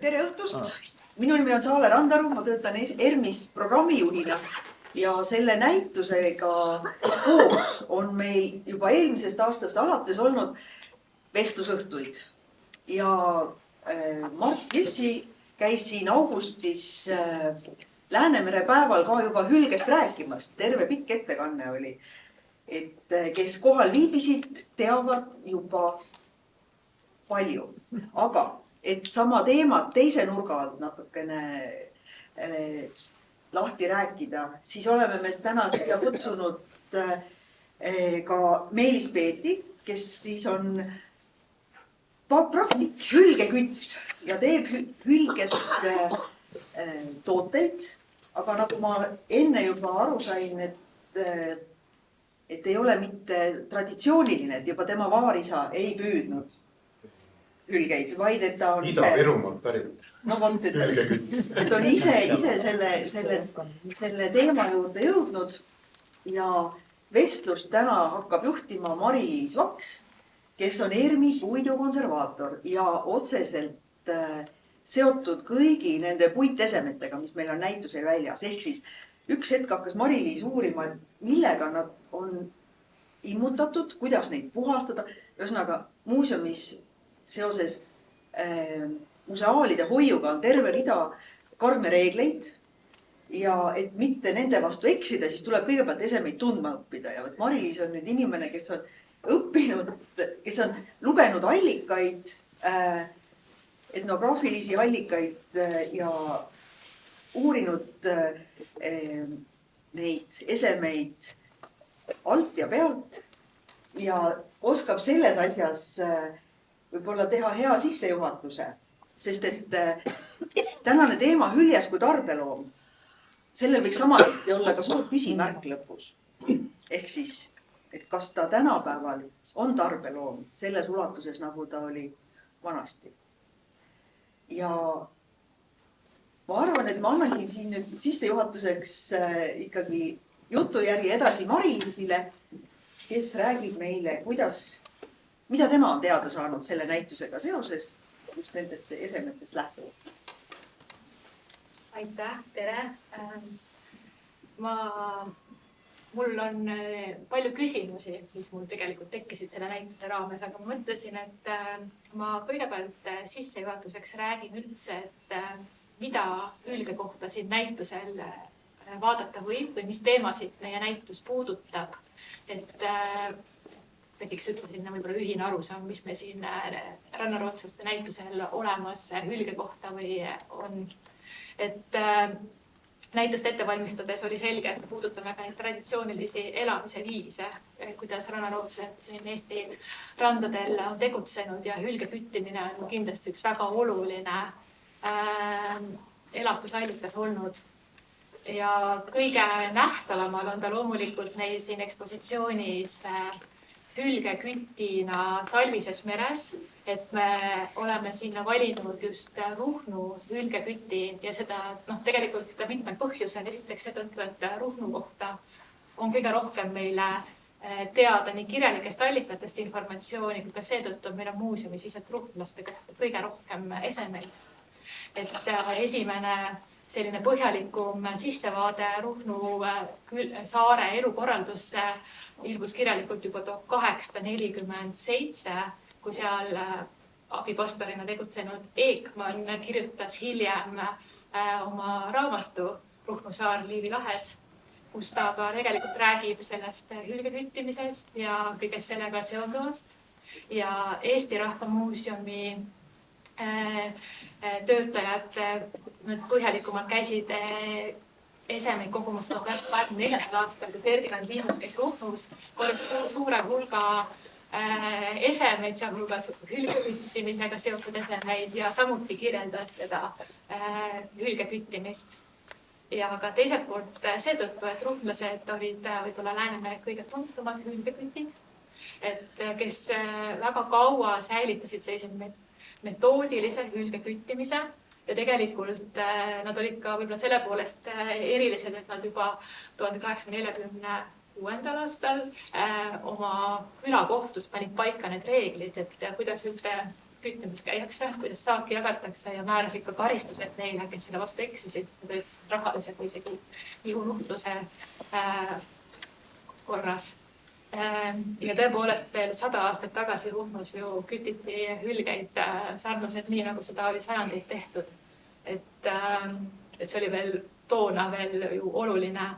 Tere õhtust! Minu nimi on Saale Randaru, ma töötan ERMis programmijuhina ja selle näitusega koos on meil juba eelmisest aastast alates olnud vestlusõhtuid. Ja Mart Jüssi käis siin augustis Läänemere päeval ka juba hülgest rääkimas. Terve pikk ettekanne oli. Et kes kohal viibisid, teavad juba palju. Aga et sama teemat teise nurga alt natukene lahti rääkida, siis oleme me täna siia kutsunud ka Meelis Peeti, kes siis on praktik, hülgekütt ja teeb hülgest tooteid. Aga nagu ma enne juba aru sain, et ei ole mitte traditsiooniline, et juba tema vaarisa ei püüdnud hülgeid, vaid et ta on Ida-Virumaalt pärit. No vot, et on ise selle teema juurde jõudnud ja vestlust täna hakkab juhtima Mari-Liis Vaks, kes on ERMi puidukonservaator ja otseselt seotud kõigi nende puitesemetega, mis meil on näitusel väljas. Ehk siis üks hetk hakkas Mari-Liis uurima, millega nad on immutatud, kuidas neid puhastada. Ühesõnaga, muuseumis seoses museaalide hoiuga on terve rida karme reegleid ja et mitte nende vastu eksida, siis tuleb kõigepealt esemeid tundma õppida. Ja Mari-Liis on nüüd inimene, kes on õppinud, kes on lugenud allikaid, etnograafilisi allikaid ja uurinud neid esemeid alt ja pealt ja oskab selles asjas võib-olla teha hea sissejuhatuse, sest et tänane teema hüljes kui tarbeloom, sellel võiks samadesti olla ka suur küsimärk lõpus. Ehk siis, et kas ta tänapäeval on tarbeloom selles ulatuses, nagu ta oli vanasti. Ja ma arvan, et ma annangi siin nüüd sissejuhatuseks ikkagi jutujärgi edasi Mari-Liisile, kes räägib meile, mida tema on teada saanud selle näitusega seoses, just nendest esemetest lähtuvalt. Aitäh, tere! Mul on palju küsimusi, mis mul tegelikult tekkisid selle näituse raames, aga ma mõtlesin, et ma kõigepealt sissejuhatuseks räägin üldse, et mida hülge kohta siin näitusel vaadata võib või mis teemasid meie näitus puudutab. Et tekiks üldse sinna võib-olla ühine arusaam, mis me siin rannarootslaste näitusel olemas hülge kohta või on. Et näitust ette valmistades oli selge, et puudutame ka neid traditsioonilisi elamise viise, kuidas rannarootslased siin Eesti randadel on tegutsenud ja hülge küttimine on kindlasti üks väga oluline elatusallikas olnud. Ja kõige nähtavamal on ta loomulikult meil siin ekspositsioonis hülgekütina talvises meres, et me oleme sinna valinud just Ruhnu hülgeküti ja seda tegelikult mitmel põhjusel. Esiteks seetõttu, et Ruhnu kohta on kõige rohkem meile teada nii kirjalikest allikatest informatsiooni, kui ka seetõttu meil on muuseumis ise ruhnlaste kohta kõige rohkem esemeid. Et esimene selline põhjalikum sissevaade Ruhnu saare elukorraldusse ilmus kirjalikult juba 1847, kui seal abipastorina tegutsenud Eekman kirjutas hiljem oma raamatu Ruhnu saar Liivi lahes, kus ta ka tegelikult räägib sellest hülgeküttimisest ja kõigest sellega seonduvast. Ja Eesti Rahva Muuseumi töötajad põhjalikumalt käisid esemeid kogumas 1924. aastal, kui Ferdinand Liimus käis Ruhnus, korras suure hulga esemeid, sealhulgas hülgeküttimisega seotud esemeid ja samuti kirjeldas seda hülgeküttimist. Ja ka teiselt poolt seetõttu, et ruhnlased olid võib-olla Läänemere kõige tuntumad hülgekütid, kes väga kaua säilitasid sellised metoodilise hülgeküttimise ja tegelikult nad olid ka võib-olla selle poolest erilised, et nad juba 1846. aastal oma külakohtus panid paika need reeglid, et kuidas üldse küttimas käiakse, kuidas saaki jagatakse ja määrasid ka karistused neile, kes selle vastu eksisid. Need olid siis rahalised või isegi juhunuhtluse korras. Ja tõepoolest veel 100 aastat tagasi Ruhnus ju kütiti hülgeid sarnaselt nii, nagu seda oli sajandeid tehtud. Et see oli veel toona veel ju oluline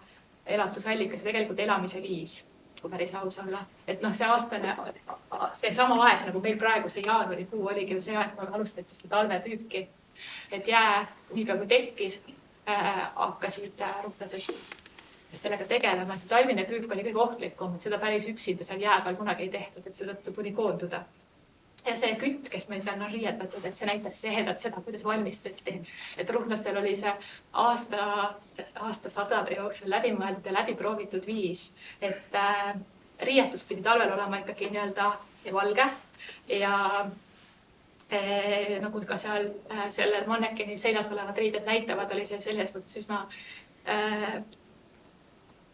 elatusallikas ja tegelikult elamise viis, kui päris aus olla. Et see sama aeg, nagu meil praegu see jaanuarikuu oligi ju see aeg, kui alustati seda talvepüüki. Et jää niipea kui tekkis, hakkasid ruhlased siis sellega tegelema. See talvine püük oli kõige ohtlikum, et seda päris üksinda seal jää peal kunagi ei tehtud, et seda tuli koonduda. Ja see kütt, kes meil seal on riietatud, et see näitab ehedalt seda, kuidas valmistuti. Et ruhlastel oli see aastasadade jooksul läbimõeldud ja läbiproovitud viis, et riietus pidi talvel olema ikkagi nii-öelda valge ja nagu ka seal selle mannekeni seinas olevad riided näitavad, oli see selles mõttes üsna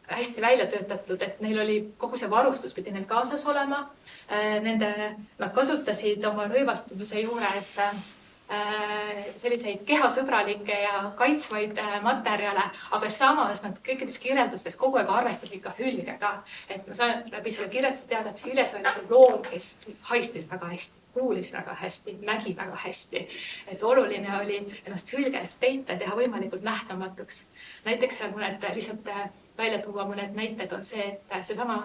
hästi välja töötatud, et neil oli kogu see varustus pidi neil kaasas olema. Nad kasutasid oma rõivastumise juures selliseid kehasõbralikke ja kaitsvaid materjale, aga samas nad kõikides kirjeldustes kogu aeg arvestasid ka hülgega. Et ma saan läbi selle kirjelduse teada, et hüljes oli loom, kes haistis väga hästi, kuulis väga hästi, nägi väga hästi. Et oluline oli ennast hülge eest peita ja teha võimalikult nähtamatuks. Näiteks seal mõned lihtsalt välja tuua mõned näited on see, et seesama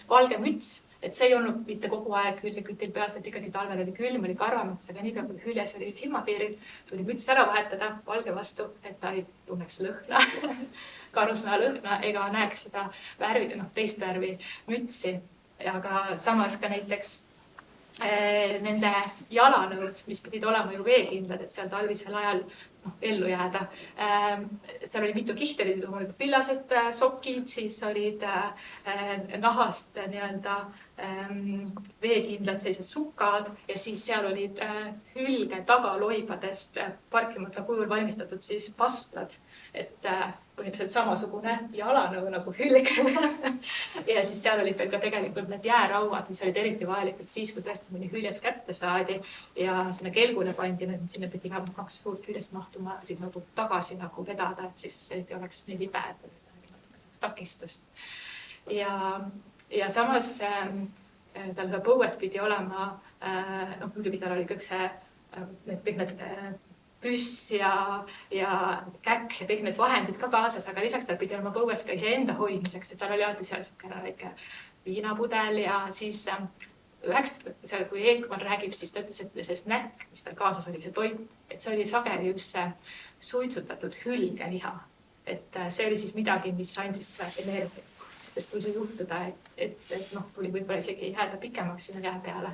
valge müts, et see ei olnud mitte kogu aeg hülgekütil peas, et ikkagi talvel oli külm, oli karvamüts, aga niipea kui hüljes oli silmapiiril, tuli müts ära vahetada valge vastu, et ta ei tunneks lõhna, karusnaha lõhna ega näeks seda teist värvi mütsi. Aga samas ka näiteks nende jalanõud, mis pidid olema ju veekindlad, et seal talvisel ajal ellu jääda. Seal oli mitu kihti, olid pillased sokid, siis olid nahast nii-öelda veekindlad sellised sukad ja siis seal olid hülge tagaloibadest parkimata kujul valmistatud siis pastlad, et põhimõtteliselt samasugune jalanõu nagu hülge. Ja siis seal olid veel ka tegelikult need jäärauad, mis olid eriti vajalikud siis, kui tõesti mõni hüljes kätte saadi ja sinna kelgule pandi, sinna pidi vähemalt 2 suurt hüljest mahtuma siis nagu tagasi nagu vedada, et siis ei oleks nii libe, et takistust. Ja samas tal ka põues pidi olema, muidugi tal oli kõik need püss ja käks ja kõik need vahendid ka kaasas, aga lisaks tal pidi olema põues ka iseenda hoidmiseks, et tal oli alati seal niisugune väike viinapudel ja siis kui Eekman räägib, siis ta ütles, et see snäkk, mis tal kaasas oli, see toit, et see oli sageli just see suitsutatud hülgeliha. Et see oli siis midagi, mis andis energiat. Sest kui see juhtuda, et tuli võib-olla isegi jääda pikemaks sinna jää peale.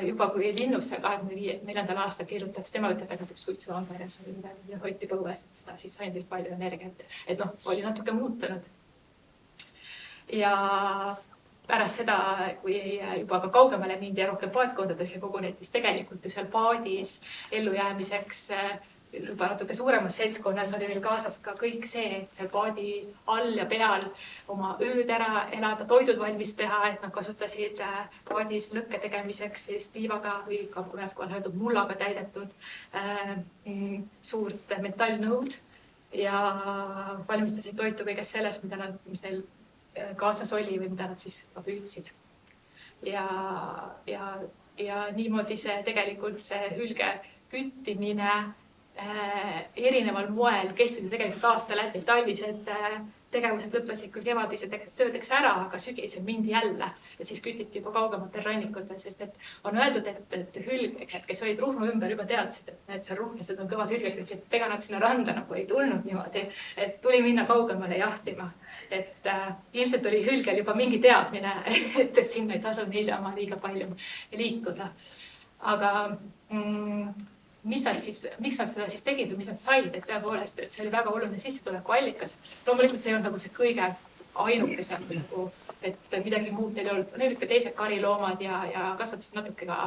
Juba kui Linnusse 2024. aastal kirjutab, tema ütleb, et näiteks suitsuamberes oli midagi ja hoiti põues, et seda siis andis palju energiat. Et oli natuke muutunud. Ja pärast seda, kui juba ka kaugemale mindi ja rohkem paadkondades ja koguneti, siis tegelikult ju seal paadis ellujäämiseks juba natuke suuremas seltskonnas oli veel kaasas ka kõik see, et seal paadi all ja peal oma ööd ära elada, toidud valmis teha, et nad kasutasid paadis lõkke tegemiseks sellist liivaga või ka mõnes kohas öeldud mullaga täidetud suurt metallnõud ja valmistasid toitu kõigest sellest, mis neil kaasas oli või mida nad siis ka püüdsid. Ja niimoodi see tegelikult see hülge küttimine erineval moel kestis tegelikult aasta läbi. Talvised tegevused lõppesid küll kevadised söödeks ära, aga sügisel mindi jälle ja siis kütiti juba kaugematel rannikutel, sest et on öeldud, et hülgekad, kes olid Ruhnu ümber juba teadsid, et need seal ruhlased on kõvad hülgekad, et ega nad sinna randa nagu ei tulnud niimoodi, et tuli minna kaugemale jahtima. Et ilmselt oli hülgel juba mingi teadmine, et sinna ei tasu niisama liiga palju liikuda. Aga miks nad seda siis tegid või mis nad said, et tõepoolest, et see oli väga oluline sissetuleku allikas. Loomulikult see on nagu see kõige ainukesem, et midagi muud neil ei olnud. Neil olid ka teised kariloomad ja kasvatasid natuke ka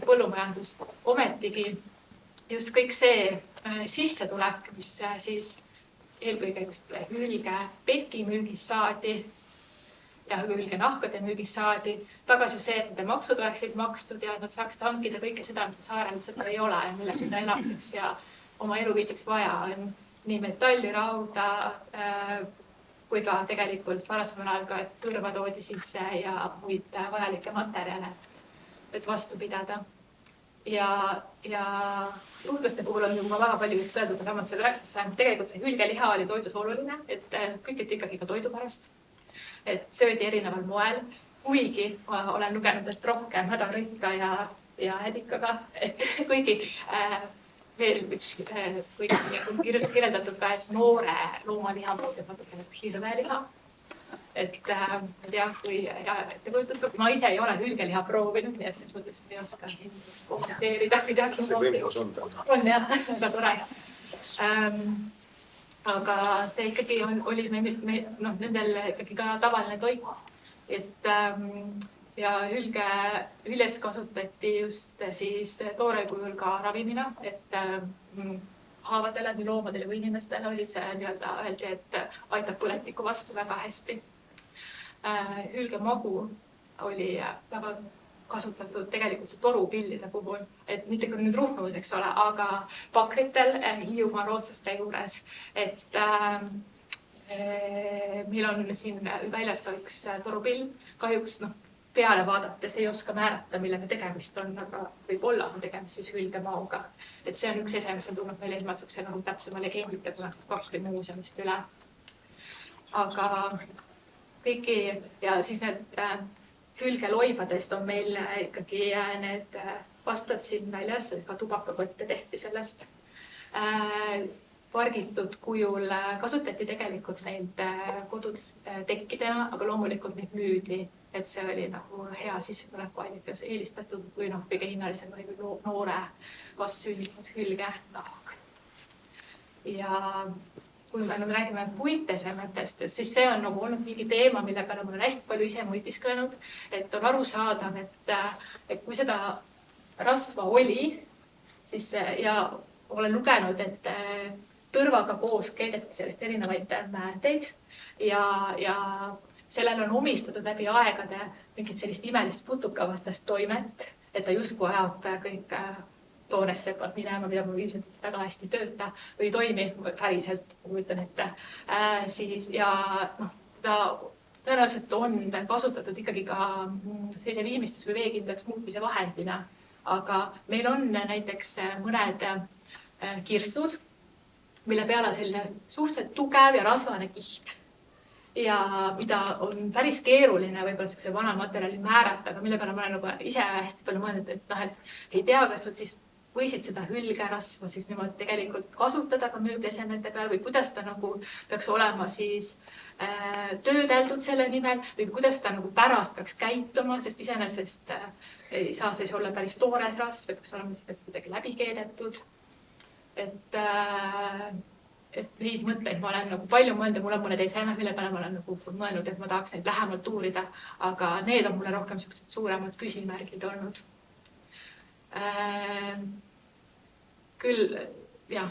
põllumajandust. Ometigi just kõik see sissetulek, mis siis eelkõige just hülge peki müügis saadi, ja hülgenahkade müügis saadi. Tagasi see, et nende maksud oleksid makstud ja nad saaks tankida kõike seda, mida saarel seda ei ole ja millega ta elamiseks ja oma eluviisiks vaja on nii metalli, rauda kui ka tegelikult varasemal ajal ka turva toodi sisse ja muid vajalikke materjale, et vastu pidada. Ja julguste puhul on juba väga palju vist öeldud, vähemalt selle 9. sajand. Tegelikult see hülgeliha oli toidus oluline, et kõikid ikkagi ka toidu pärast. Et söödi erineval moel, kuigi ma olen lugenud, et rohkem hädarõika ja hädikaga, et kuigi veel kirjeldatud ka, et noore loomaliha mõiseb natuke nagu hirveliha. Et ma tea, kui ettekujutus, ma ise ei ole hülgeliha proovinud, nii et siis mõttes ei oska kommenteerida midagi. See võimalus on. On jah, väga tore. Aga see ikkagi oli nendel ikkagi ka tavaline toit. Et ja hüljes kasutati just siis toore kujul ka ravimina, et haavadele, nii loomadele või inimestele olid see öeldi, et aitab põletiku vastu väga hästi. Hülgemagu oli väga kasutatud tegelikult torupillide puhul, et mitte küll nüüd ruhnud, eks ole, aga pakritel Hiiumaa rootslaste juures, et meil on siin väljas ka üks torupill, kahjuks peale vaadates ei oska määrata, millega tegemist on, aga võib-olla on tegemist siis hülgemauga. Et see on üks ese, mis on tulnud meil ilmatsukse täpsema legendita kunagist Pakri muuseumist üle. Aga kõiki ja siis need hülgeloibadest on meil ikkagi need vastad siin väljas, ka tubakakotte tehti sellest. Pargitud kujul kasutati tegelikult neid kodus tekkidena, aga loomulikult neid müüdi, et see oli nagu hea sissetulekuallikas eelistatud või kõige hinnalisem või noore vastsündinud hülgenahk. Ja kui me räägime puitesemetest, siis see on olnud mingi teema, mille peale ma olen hästi palju ise mõtisklenud, et on aru saada, et kui seda rasva oli, siis ja olen lugenud, et tõrvaga koos keedeti sellest erinevaid määrdeid ja sellel on omistatud läbi aegade mingit sellist imelist putukavastast toimet, et ta justkui ajab kõik toonesseppad minema, mida ma ilmselt väga hästi tööta või toimi päriselt, ma ütlen ette. Ja ta tõenäoliselt on kasutatud ikkagi ka sellise viimistuse või veekindlaks muutmise vahendina, aga meil on näiteks mõned kirstud, mille peale on selline suhteliselt tugev ja rasvane kiht. Ja mida on päris keeruline võib-olla sellise vana materjali määrata, aga mille peale ma olen ise hästi palju mõelnud, et ei tea, kas nad siis võisid seda hülgerasva siis niimoodi tegelikult kasutada ka müüglesemete peal või kuidas ta peaks olema siis töödeldud selle nimel või kuidas ta pärast peaks käituma, sest iseenesest ei saa siis olla päris toores rasv, et peaks olema kuidagi läbi keedetud. Et neid mõtteid ma olen palju mõelnud ja mul on mõned esemed, mille peale ma olen mõelnud, et ma tahaks neid lähemalt uurida, aga need on mulle rohkem suuremad küsimärgid olnud. Küll, jah,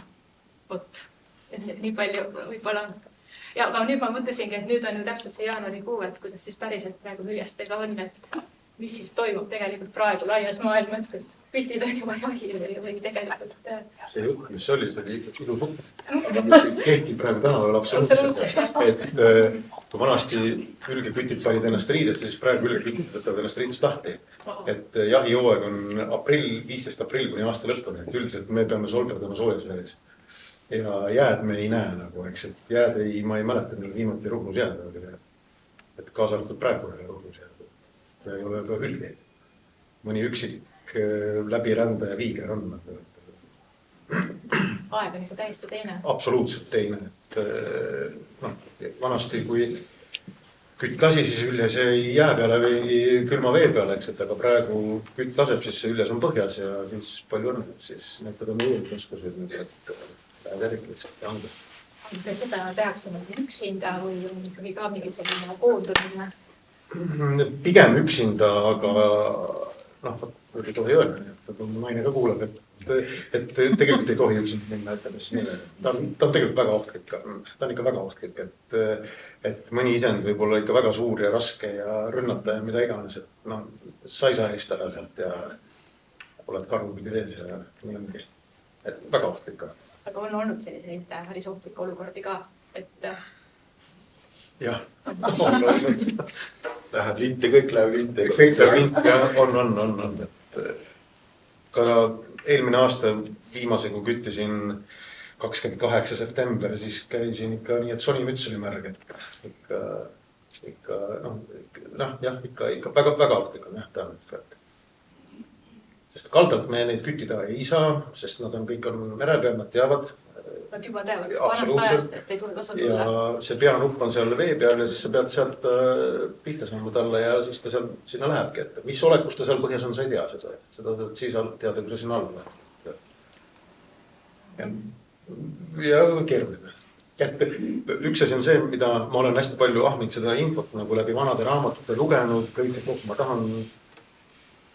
nii palju võib-olla. Ja aga nüüd ma mõtlesingi, et nüüd on ju täpselt see jaanuarikuu, et kuidas siis päriselt praegu hüljestega on, et mis siis toimub tegelikult praegu laias maailmas, kas kütid on juba jahil või tegelikult... See jutt, mis oli ilus jutt, aga mis kehtib praegu tänapäeval absoluutselt. Et kui vanasti hülgekütid panid ennast riidest, siis praegu hülgekütid võtavad ennast riidest lahti. Et jahijooaeg on 15. aprill kuni aasta lõpuni, et üldiselt me peame solberdama soojas vees. Ja jääd me ei näe eks, et jääd ma ei mäleta, millal viimati ruhnus jääd oli. Et kaasa arvatud praegu ei ole ruhnus jääd. Ei ole ka hülgeid. Mõni üksik läbirände ja viiger on. Aeg on täiesti teine. Absoluutselt teine. Vanasti, kui kütt lasi, siis üljes ei jää peale või külma vee peale, aga praegu kütt laseb, siis see üljes on põhjas ja siis palju on, et siis need on uuenduskused, et läheb lihtsalt ja anda. Kas seda tehakse üksinda või ka mingi selline koondumine? Pigem üksinda, aga ei tohi öelda, et naine ka kuuleb, et et tegelikult ei tohi üksinda minna, ütleme siis nii. Ta on tegelikult väga ohtlik, ta on ikka väga ohtlik, et mõni isend võib olla ikka väga suur ja raske ja rünnata ja mida iganes, et noh, sa ei saa eestada sealt ja oled karvupidi ees ja nii ongi. Et väga ohtlik ka. Aga on olnud selliseid päris ohtlikke olukordi ka, et... Jah, on olnud. Läheb linti, kõik läheb linti. Kõik läheb linti ja on. Et ka eelmine aasta viimase, kui küttisin 28. september, siis käisin ikka nii, et sonimüts oli märg, et ikka väga ohtlik on jah, tähendab. Sest kaldalt me neid küttida ei saa, sest nad on kõik mere peal, nad teavad. Nad juba teavad vanast ajast, et ei tule tasu tulla. Ja see peanupp on seal vee peal ja siis sa pead sealt pihta saama talle ja siis ta seal sinna lähebki. Et mis olekus ta seal põhjas on, sa ei tea seda. Seda siis teada, kui sa sinna alla läheb. Ja keeruline. Üks asi on see, mida ma olen hästi palju ahminud seda infot nagu läbi vanade raamatute lugenud, kõike kokku ma tahan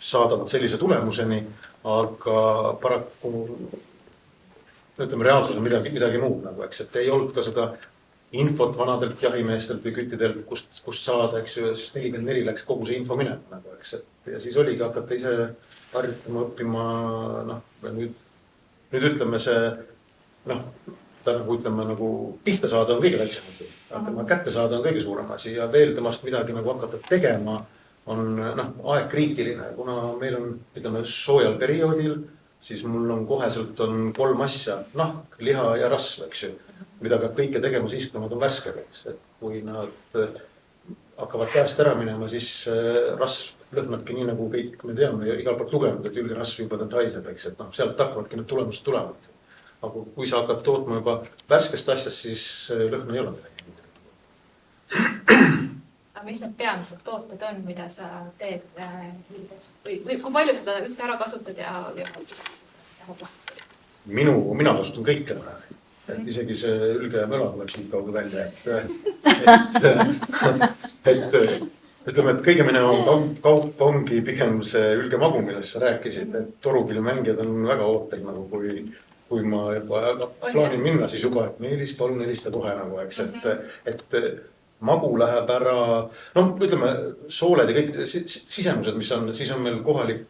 saadavad sellise tulemuseni, aga paraku ütleme, reaalsus on midagi muud nagu, eks, et ei olnud ka seda infot vanadelt jahimeestelt või küttidelt, kust saada, eks ju, ja siis 44 läks kogu see info minema nagu, eks, et ja siis oligi hakata ise harjutama, õppima, nüüd ütleme see, ta nagu ütleme nagu pihta saada on kõige väiksem asi, aga kätte saada on kõige suurem asi ja veel temast midagi nagu hakata tegema on aeg kriitiline, kuna meil on, ütleme, soojal perioodil, siis mul on koheselt 3 asja, nahk, liha ja rasv, eks ju, mida peab kõike tegema siis, kui nad on värsked, eks, et kui nad hakkavad käest ära minema, siis rasv lõhnabki nii, nagu kõik me teame ja igalt poolt lugenud, et ülge rasv juba taiseb, eks, et sealt hakkavadki need tulemused tulevad. Aga kui sa hakkad tootma juba värskest asjast, siis lõhna ei ole midagi. Mis need peamised tooted on, mida sa teed hiidest? Või kui palju seda üldse ära kasutad ja Mina kasutan kõike. Et isegi see ülge möla tuleb siit kaudu välja. Et ütleme, et kõige minevam kaup ongi pigem see ülge magu, millest sa rääkisid. Et torupillimängijad on väga ootel, nagu kui ma juba plaanin minna, siis juba, et Meelis, palun helista kohe nagu, eks. Et magu läheb ära, ütleme, sooled ja kõik sisemused, mis on, siis on meil kohalik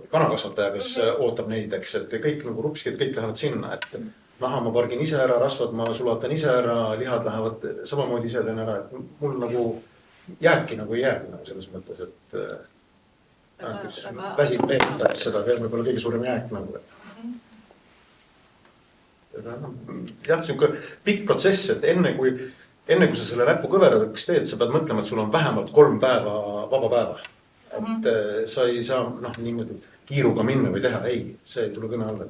kanakasvataja, kes ootab neid, eks, et kõik nagu rupskid, kõik lähevad sinna, et naha ma pargin ise ära, rasvad ma sulatan ise ära, lihad lähevad samamoodi ise teen ära, et mul nagu jääki nagu ei jäägi nagu selles mõttes, et väsid meeldab seda, veel võib olla kõige suurem jääk nagu. Jah, see on pikk protsess, et enne kui sa selle näpukõveradaks teed, sa pead mõtlema, et sul on vähemalt 3 päeva vaba päeva. Et sa ei saa niimoodi kiiruga minna või teha. Ei, see ei tule kõne alla.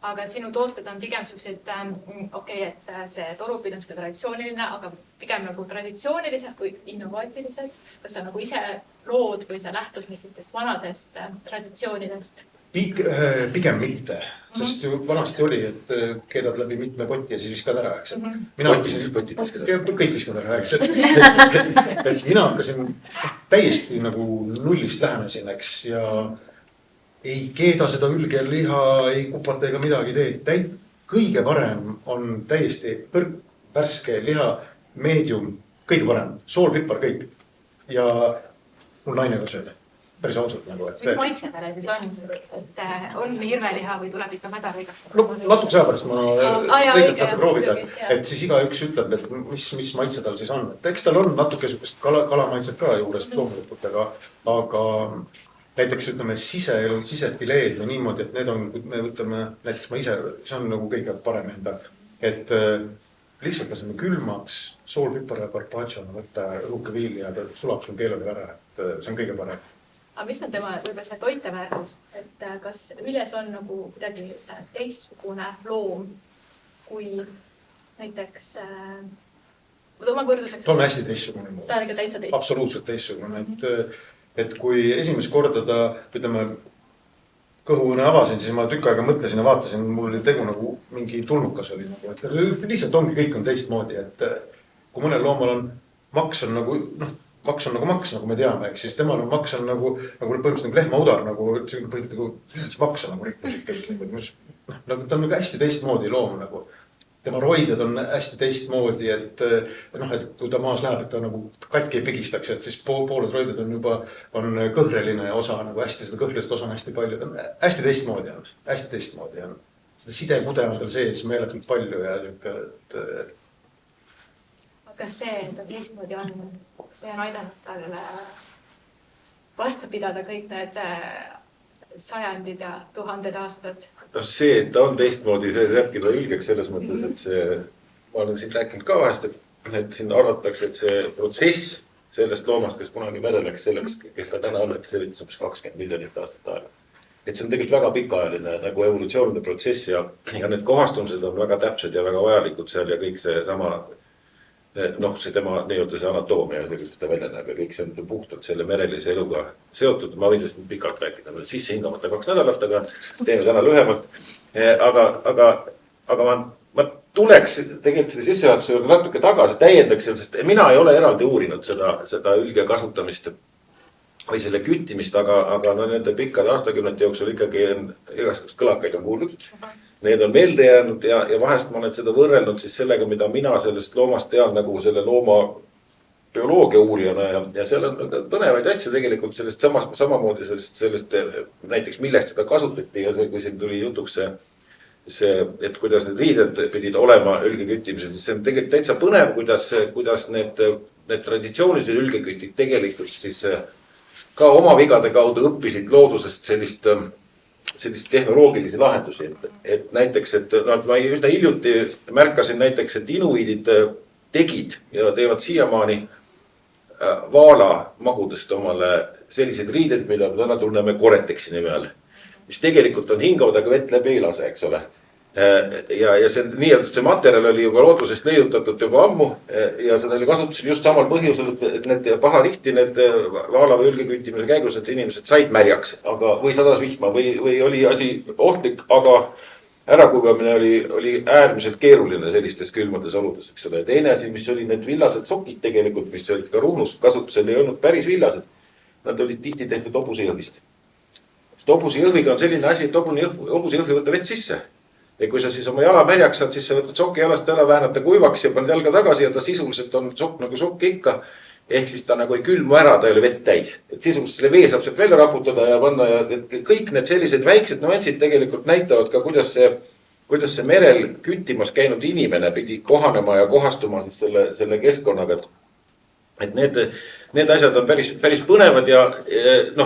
Aga sinu tooted on pigem sellised, et see torupid on traditsiooniline, aga pigem nagu traditsioonilised kui innovaatilised. Kas sa nagu ise lood või sa lähtud missitest vanadest traditsioonidest? Pigem mitte, sest ju vanasti oli, et keedad läbi mitme poti ja siis viskad ära, eks. Mina kõik viskad ära, eks. Et mina hakkasin täiesti nagu nullist lähenesin, eks, ja ei keeda seda ülge liha, ei kupata ega midagi teed. Kõige parem on täiesti värske liha, medium, kõige parem, sool, pipar, kõik. Ja mul naine ka sööda. Päris ausalt nagu. Mis maitsedele siis on? Et on hirveliha või tuleb ikka mädarõigast? Natuke aja pärast ma lõigalt saate proovida, et siis igaüks ütleb, et mis maitse tal siis on. Eks tal on natuke sükust kalamaitset ka juures loomulikult, aga näiteks ütleme sisefileed või niimoodi, et need on, me ütleme, näiteks ma ise, see on nagu kõige parem enda, et lihtsalt laseme külmaks, sool, pipar ja carpaccio, võtta ruukeviili ja ta sulab sul keelele ära, et see on kõige parem. Aga mis on tema võib-olla see toiteväärtus, et kas üles on nagu kuidagi teistsugune loom kui näiteks, oma võrdluseks? Ta on hästi teistsugune. Ta on ikka täitsa teistsugune. Absoluutselt teistsugune, et kui esimest korda ta, ütleme, kõhuõne avasin, siis ma tükk aega mõtlesin ja vaatasin, mul oli tegu nagu mingi tulnukas oli. Lihtsalt ongi, kõik on teistmoodi, et kui mõnel loomal on maks on nagu, maks on nagu maks, nagu me teame, eks siis temal on maks on nagu põhimõtteliselt nagu lehmaudar, nagu põhimõtteliselt nagu maks on nagu rikkusik kõik. Nagu ta on nagu hästi teistmoodi loom nagu. Tema roided on hästi teistmoodi, et kui ta maas läheb, et ta nagu katki ei pigistaks, et siis pooled roided on juba kõhreline osa, nagu hästi seda kõhrilist osa on hästi palju. Hästi teistmoodi on. Seda sidekude on tal sees meeletult palju ja niisugune. Kas see, et ta teistmoodi on, see on aidanud talle vastu pidada kõik need sajandid ja tuhanded aastad? See, et ta on teistmoodi, see teebki ta ülgeks selles mõttes, et see, ma olen siin rääkinud ka vahest, et siin arvatakse, et see protsess sellest loomast, kes kunagi mere läks selleks, kes ta täna on, et see võttis umbes 20 miljonit aastat aega. Et see on tegelikult väga pikaajaline nagu evolutsioonide protsess ja need kohastumised on väga täpsed ja väga vajalikud seal ja kõik see sama see tema nii-öelda see anatoomia, kuidas ta välja näeb ja kõik see on puhtalt selle merelise eluga seotud. Ma võin sellest pikalt rääkida, sisse hingamata 2 nädalat, aga teeme täna lühemalt. Aga ma tuleks tegelikult selle sissejuhatuse juurde natuke tagasi täiendaks, sest mina ei ole eraldi uurinud seda ülge kasutamist või selle küttimist, aga nende pikkade aastakümnete jooksul ikkagi igasugust kõlakaid on kuuldud. Need on meelde jäänud ja vahest ma olen seda võrrelnud siis sellega, mida mina sellest loomast tean nagu selle looma bioloogia uurijana ja seal on põnevaid asju tegelikult sellest samamoodi sellest näiteks millest seda kasutati ja see, kui siin tuli jutuks see, et kuidas need riided pidid olema ülgeküttimisel, siis see on tegelikult täitsa põnev, kuidas need traditsioonilised ülgekütid tegelikult siis ka oma vigade kaudu õppisid loodusest sellist tehnoloogilisi lahendusi, et näiteks, et ma üsna hiljuti märkasin näiteks, et inuidid tegid ja teevad siiamaani vaala magudest omale sellised riided, mida me täna tunneme Gore-Texi nime all, mis tegelikult on hingavad, aga vett läbi ei lase, eks ole. Ja see materjal oli juba loodusest leiutatud juba ammu ja seda oli kasutusel just samal põhjusel, et need pahatihti need vaala või ülgeküttimise käigus, et inimesed said märjaks või sadas vihma või oli asi ohtlik, aga ärakuivamine oli äärmiselt keeruline sellistes külmades oludes, eks ole. Teine asi, mis oli need villased sokid tegelikult, mis olid ka Ruhnus kasutusel, ei olnud päris villased. Nad olid tihti tehtud hobusejõhvist. Sest hobusejõhviga on selline asi, et hobusejõhvi võtta vett sisse. Ja kui sa siis oma jala märjaks saad, siis sa võtad soki jalast ära, väänad ta kuivaks ja paned jalga tagasi ja ta sisuliselt on sokk nagu sokk ikka. Ehk siis ta nagu ei külmu ära, ta ei ole vett täis. Et sisuliselt selle vee saab sealt välja raputada ja panna ja kõik need sellised väiksed nüansid tegelikult näitavad ka, kuidas see merel küttimas käinud inimene pidi kohanema ja kohastuma siis selle keskkonnaga. Et need asjad on päris põnevad ja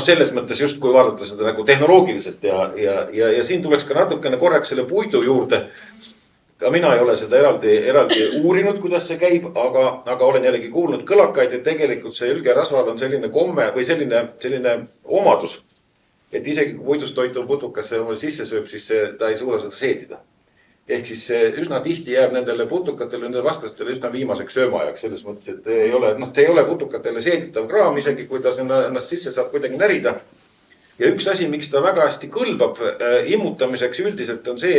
selles mõttes just kui vaadata seda nagu tehnoloogiliselt ja siin tuleks ka natukene korraks selle puidu juurde. Ka mina ei ole seda eraldi uurinud, kuidas see käib, aga olen jällegi kuulnud kõlakaid, et tegelikult see ülgerasval on selline komme või selline omadus, et isegi kui puidust toituv putukas see omal sisse sööb, siis ta ei suuda seda seedida. Ehk siis üsna tihti jääb nendele putukatele, nendele vastastele üsna viimaseks söömaajaks selles mõttes, et see ei ole putukatele seeditav kraam, isegi kui ta ennast sisse saab kuidagi närida. Ja üks asi, miks ta väga hästi kõlbab immutamiseks üldiselt on see,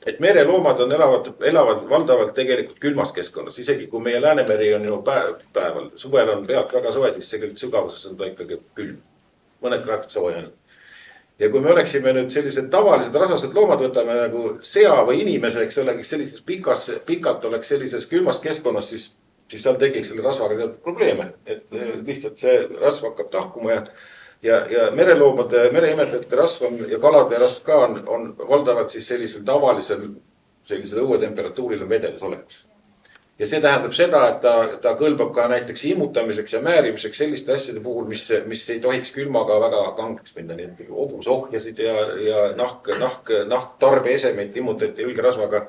et mereloomad elavad valdavalt tegelikult külmas keskkonnas. Isegi kui meie Läänemeri on ju päeval, suvel on pealt väga soe, siis tegelikult sügavuses on ta ikkagi külm. Mõned kraadid sooja. Ja kui me oleksime nüüd sellised tavalised rasvased loomad, võtame nagu sea või inimese, eks ole, kes sellises pikalt oleks sellises külmas keskkonnas, siis seal tekiks selle rasvaga probleeme. Et lihtsalt see rasv hakkab tahkuma ja mereloomade, mereimetajate rasv ja kalade rasv ka on valdavalt siis sellisel tavalisel õuetemperatuuril vedeles olemas. Ja see tähendab seda, et ta kõlbab ka näiteks immutamiseks ja määrimiseks selliste asjade puhul, mis ei tohiks külmaga väga kangeks minna. Nii et hobusohjasid ja nahktarbeesemeid immutati ülgerasvaga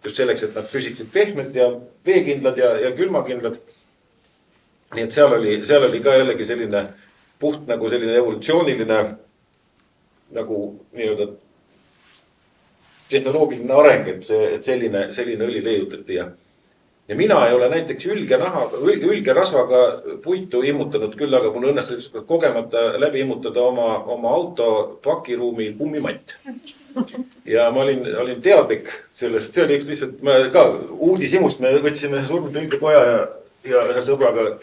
just selleks, et nad püsiksid pehmed ja veekindlad ja külmakindlad. Nii et seal oli ka jällegi selline puht nagu selline evolutsiooniline nagu nii-öelda tehnoloogiline areng, et selline õli leiutati ja mina ei ole näiteks ülgerasvaga puitu immutanud küll, aga mul õnnestus kogemata läbi immutada oma auto pakiruumi kummimatt. Ja ma olin teadlik sellest, see oli üks lihtsalt ka uudisimust, me võtsime surnud ülgepoja ja ühe sõbraga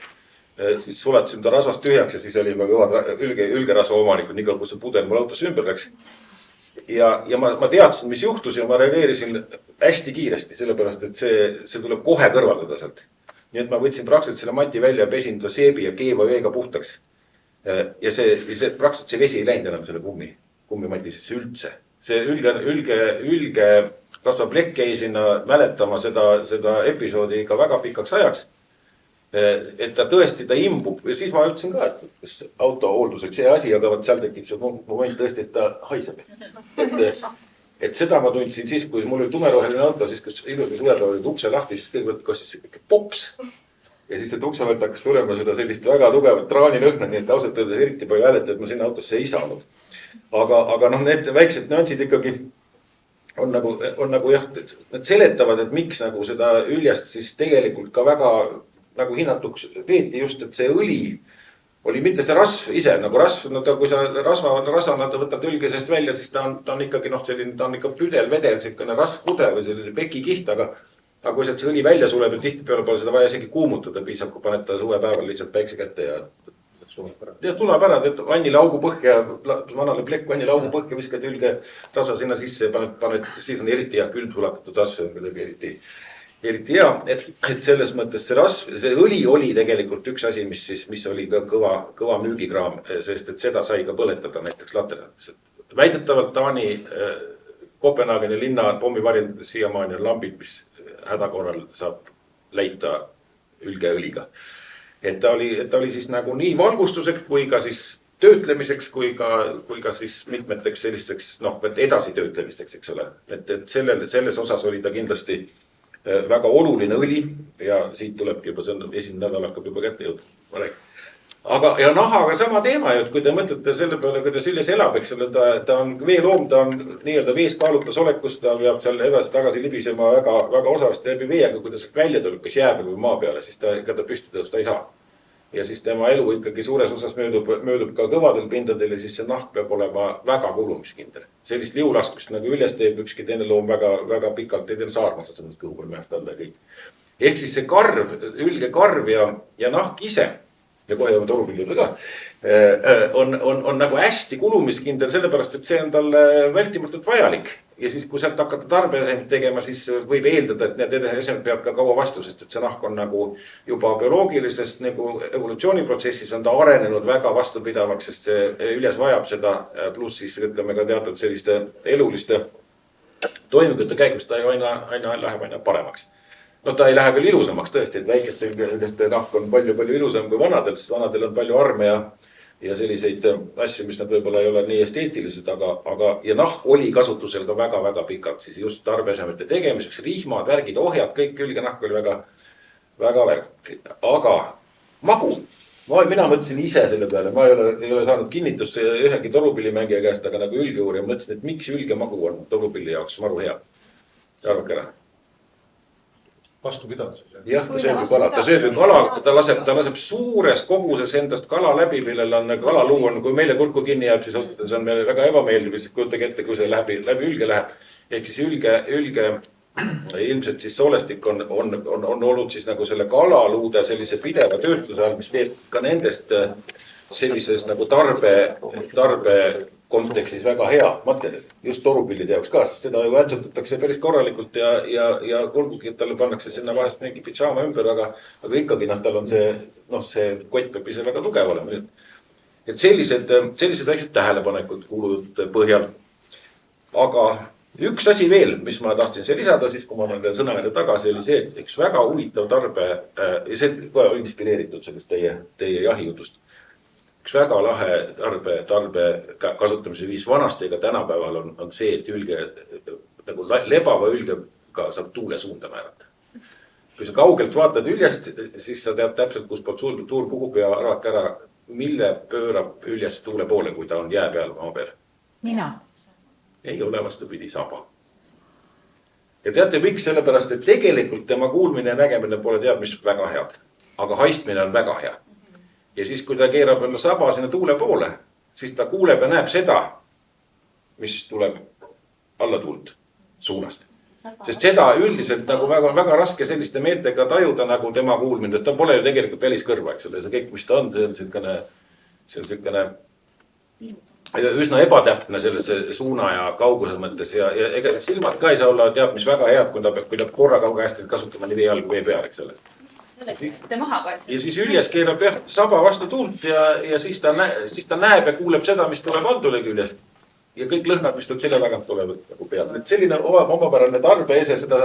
siis sulatasin ta rasvast tühjaks ja siis oli juba kõvad ülgerasva omanikud, nii kaua kui see pudel mul autosse ümber läks. Ja ma teadsin, mis juhtus ja ma reageerisin hästi kiiresti, sellepärast, et see tuleb kohe kõrvaldada sealt. Nii et ma võtsin praktiliselt selle mati välja ja pesin ta seebi ja keeva veega puhtaks. Ja see praktiliselt see vesi ei läinud enam selle kummimati sisse üldse. See ülge rasvaplekk jäi sinna mäletama seda episoodi ka väga pikaks ajaks. Et ta tõesti, ta imbub ja siis ma ütlesin ka, et auto hoolduseks see asi, aga seal tekib see moment tõesti, et ta haiseb. Et seda ma tundsin siis, kui mul oli tumeroheline auto, siis kus ilusti suvel olid ukse lahti, siis kõigepealt kostis see pops. Ja siis see uksevalt hakkas tulema seda sellist väga tugevat traanilõhna, nii et ausalt öeldes eriti palju hääletada, et ma sinna autosse ei saanud. Aga need väiksed nüansid ikkagi on nagu jah, need seletavad, et miks nagu seda üljast siis tegelikult ka väga nagu hinnatuks peeti just, et see õli oli mitte see rasv ise, nagu rasv, no kui sa rasvana võtad ülge seest välja, siis ta on ikkagi selline, ta on ikka vedel, selline rasvpudel või selline pekikiht, aga kui sealt see õli välja suleb, et tihtipeale pole seda vaja isegi kuumutada, piisab, kui paned ta suvepäeval lihtsalt päikse kätte ja sulab ära, teed vannilaugu põhja, vanale plekk vannilaugu põhja, viskad ülge rasva sinna sisse ja paned, siis on eriti hea külmsulatatud rasv, on kuidagi eriti hea, et selles mõttes see õli oli tegelikult üks asi, mis oli ka kõva müügikraam, sest et seda sai ka põletada näiteks Laternatis. Väidetavalt Taani Kopenhaageni linna pommivarjendades siiamaani on lambid, mis hädakorral saab leita ülgeõliga. Et ta oli siis nagu nii valgustuseks kui ka siis töötlemiseks, kui ka siis mitmeteks sellisteks, edasi töötlemisteks, eks ole. Et selles osas oli ta kindlasti väga oluline õli ja siit tulebki juba esimene nädal hakkab juba kätte jõudma. Aga ja nahaga sama teema ju, et kui te mõtlete selle peale, kuidas Üljes elab, eks ole, ta on veeloom, ta on nii-öelda vees kaalutas olekus, ta peab seal edasi tagasi libisema väga osavasti läbi veega, kui ta sealt välja tuleb, kas jääb või maa peale, siis ta püsti tõusta ei saa. Ja siis tema elu ikkagi suures osas möödub ka kõvadel pindadel ja siis see nahk peab olema väga kulumiskindel. Sellist liulaskmist nagu Üljes teeb ükski teine loom väga pikalt, ei tea saarmasa sellest kõhupõl mäest alla ja kõik. Ehk siis see karv, ülge karv ja nahk ise, ja kohe jõuame torupiljude ka, on nagu hästi kulumiskindel, sellepärast, et see on talle vältimatult vajalik. Ja siis, kui sealt hakata tarbeesemed tegema, siis võib eeldada, et need esemed peab ka kaua vastu, sest et see nahk on nagu juba bioloogilisest nagu evolutsiooniprotsessis on ta arenenud väga vastupidavaks, sest see Üljes vajab seda, pluss siis ütleme ka teatud selliste eluliste toimingute käigus ta ju läheb aina paremaks. No ta ei lähe küll ilusamaks tõesti, et väikeste üldeste nahk on palju ilusam kui vanadel, sest vanadel on palju arme ja selliseid asju, mis nad võib-olla ei ole nii esteetilised, aga ja nahk oli kasutusel ka väga pikalt, siis just tarbeesemete tegemiseks, rihmad, värgid, ohjad, kõik ülge nahk oli väga aga magu. Mina mõtlesin ise selle peale, ma ei ole saanud kinnitust ühegi torupillimängija käest, aga nagu ülgeuurija mõtlesin, et miks ülge magu on torupilli jaoks maru hea. Arvake ära. Vastu pidada. Jah, ta sööb ju kala, ta laseb suures koguses endast kala läbi, millel on kalaluu on, kui meile kurku kinni jääb, siis see on meile väga ebameeldiv, siis kujutage ette, kui see läbi ülge läheb. Ehk siis ülge ilmselt siis soolestik on olnud siis nagu selle kalaluude sellise pideva töötluse all, mis teeb ka nendest sellises nagu tarbe kontekstis väga hea materjal, just torupillide jaoks ka, sest seda ju ätsutatakse päris korralikult ja olgugi, et talle pannakse sinna vahest mingi pitsaama ümber, aga ikkagi tal on see kott peab ise väga tugev olema. Et sellised väiksed tähelepanekud kuuluvad põhjal. Aga üks asi veel, mis ma tahtsin see lisada, siis kui ma olen sõna jälle tagasi, oli see, et üks väga huvitav tarbe, ja see oli inspireeritud sellest teie jahijutust. Üks väga lahe tarbe kasutamise viis vanasti ega tänapäeval on see, et ülge, nagu lebava ülgega saab tuule suunda määrata. Kui sa kaugelt vaatad üljest, siis sa tead täpselt, kus poolt tuul puhub ja arvake ära, mille pöörab üljest tuule poole, kui ta on jää peal maa peal. Mina. Ei ole vastupidi saba. Ja teate miks, sellepärast, et tegelikult tema kuulmine ja nägemine pole teab, mis väga head, aga haistmine on väga hea. Ja siis, kui ta keerab enne saba sinna tuule poole, siis ta kuuleb ja näeb seda, mis tuleb alla tuult suunast. Sest seda üldiselt nagu väga raske selliste meeltega tajuda nagu tema kuulmine, et ta pole ju tegelikult väliskõrva, eks ole, see kõik, mis ta on, see on selline üsna ebatäpne sellise suuna ja kauguse mõttes ja ega silmad ka ei saa olla teab, mis väga head, kui ta korra kauge hästi kasutama nii vee all kui vee peal, eks ole. Ja siis Üljes keerab jah saba vastu tuult ja siis ta näeb ja kuuleb seda, mis tuleb Aldule küljest. Ja kõik lõhnad, mis tuleb selle tagant tulevad nagu pealt. Et selline omapärane tarbeese seda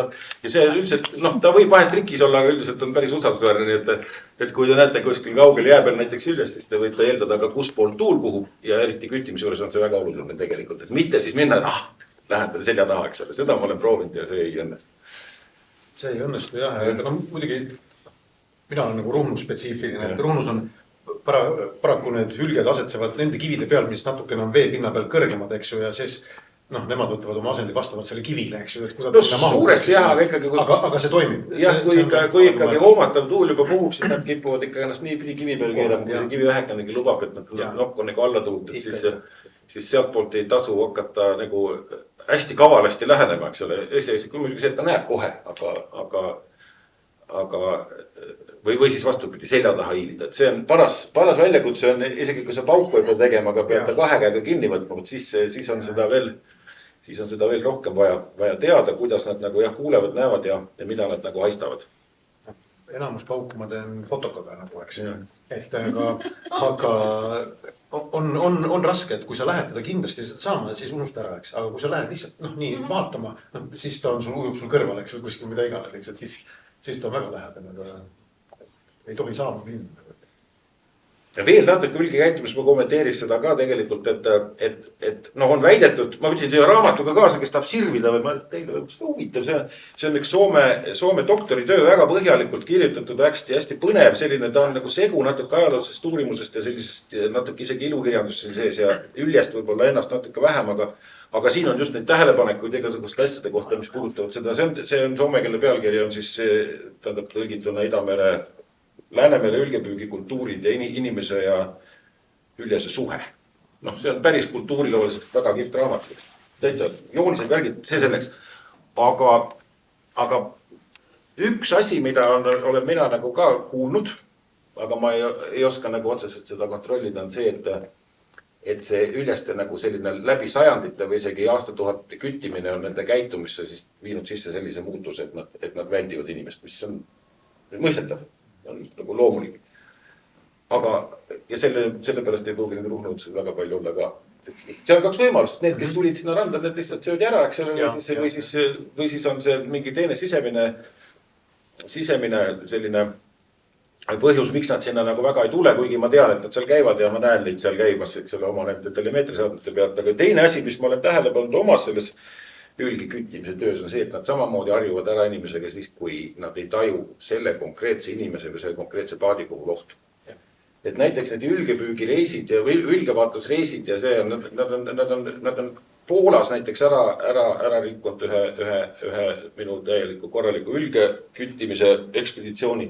ja see üldiselt, ta võib vahest rikis olla, aga üldiselt on päris usaldusväärne, et kui te näete kuskil kaugel jää peal näiteks Üljes, siis te võite eeldada ka kus pool tuul puhub ja eriti küttimise juures on see väga oluline tegelikult. Et mitte siis minna, lähen talle selja taha, eks ole. Seda ma olen proovinud ja see ei õnnestu. See ei õnnestu jah, aga muidugi mina olen nagu Ruhnu spetsiifiline, et Ruhnus on paraku need hülged asetsevad nende kivide peal, mis natukene on vee pinna peal kõrgemad, eks ju, ja siis nemad võtavad oma asendi vastavalt selle kivile, eks ju. Suuresti jah, aga ikkagi aga see toimib. Jah, kui ikkagi hoomatav tuul juba puhub, siis nad kipuvad ikka ennast nii pidi kivi peal keerama, kui see kivi ühekanegi lubab, et nad nokk on nagu alla tuult, et siis sealt poolt ei tasu hakata nagu hästi kavalasti lähenema, eks ole. Kui muidugi see, et ta näeb kohe, aga või siis vastupidi selja taha hiilida, et see on paras väljakutse on isegi kui sa pauku ei pea tegema, aga pead ta kahe käega kinni võtma, siis on seda veel rohkem vaja teada, kuidas nad nagu kuulevad, näevad ja mida nad nagu haistavad. Enamus pauku ma teen fotokaga nagu, eks. Et aga on raske, et kui sa lähed teda kindlasti saama, siis unusta ära, eks. Aga kui sa lähed lihtsalt nii vaatama, siis ta on ujub sul kõrval, eks, või kuskil mida iganes, eks, et siis ta on väga lähedane, aga ei tohi saama minna. Ja veel natuke ülge käitumis ma kommenteeriks seda ka tegelikult, et on väidetud, ma võtsin siia raamatuga kaasa, kes tahab sirvida või ma teile huvitav, see on üks Soome doktoritöö väga põhjalikult kirjutatud, hästi põnev, selline ta on nagu segu natuke ajaloolisest uurimusest ja sellisest natuke isegi ilukirjandust siin sees ja Üljest võib-olla ennast natuke vähem, aga siin on just neid tähelepanekuid igasugust asjade kohta, mis puudutavad seda, see on soome keele pealkiri on siis tähendab tõlgituna Läänemere ülgepüügi kultuurid ja inimese ja Üljese suhe. See on päris kultuurilooliselt väga kihvt raamat. Täitsa joonised värgid, see selleks. Aga üks asi, mida olen mina nagu ka kuulnud, aga ma ei oska nagu otseselt seda kontrollida, on see, et see Üljeste nagu selline läbi sajandite või isegi aastatuhandete küttimine on nende käitumisse siis viinud sisse sellise muutuse, et nad väldivad inimest, mis on mõistetav. On nagu loomulik. Aga, ja sellepärast ei pruugi nende ruhnuudused väga palju olla ka. See on kaks võimalust, need, kes tulid sinna randa, need lihtsalt söödi ära, eks või siis on see mingi teine sisemine selline põhjus, miks nad sinna nagu väga ei tule, kuigi ma tean, et nad seal käivad ja ma näen neid seal käimas, eks ole, oma nende telemeetrisaadmete pealt. Aga teine asi, mis ma olen tähele pannud omas selles ülgi küttimise töös on see, et nad samamoodi harjuvad ära inimesega siis, kui nad ei taju selle konkreetse inimese või selle konkreetse paadi puhul ohtu. Et näiteks need ülgepüügireisid ja ülgevaatusreisid ja see on, nad on Poolas näiteks ära rikkunud ühe minu täieliku korraliku ülge küttimise ekspeditsiooni.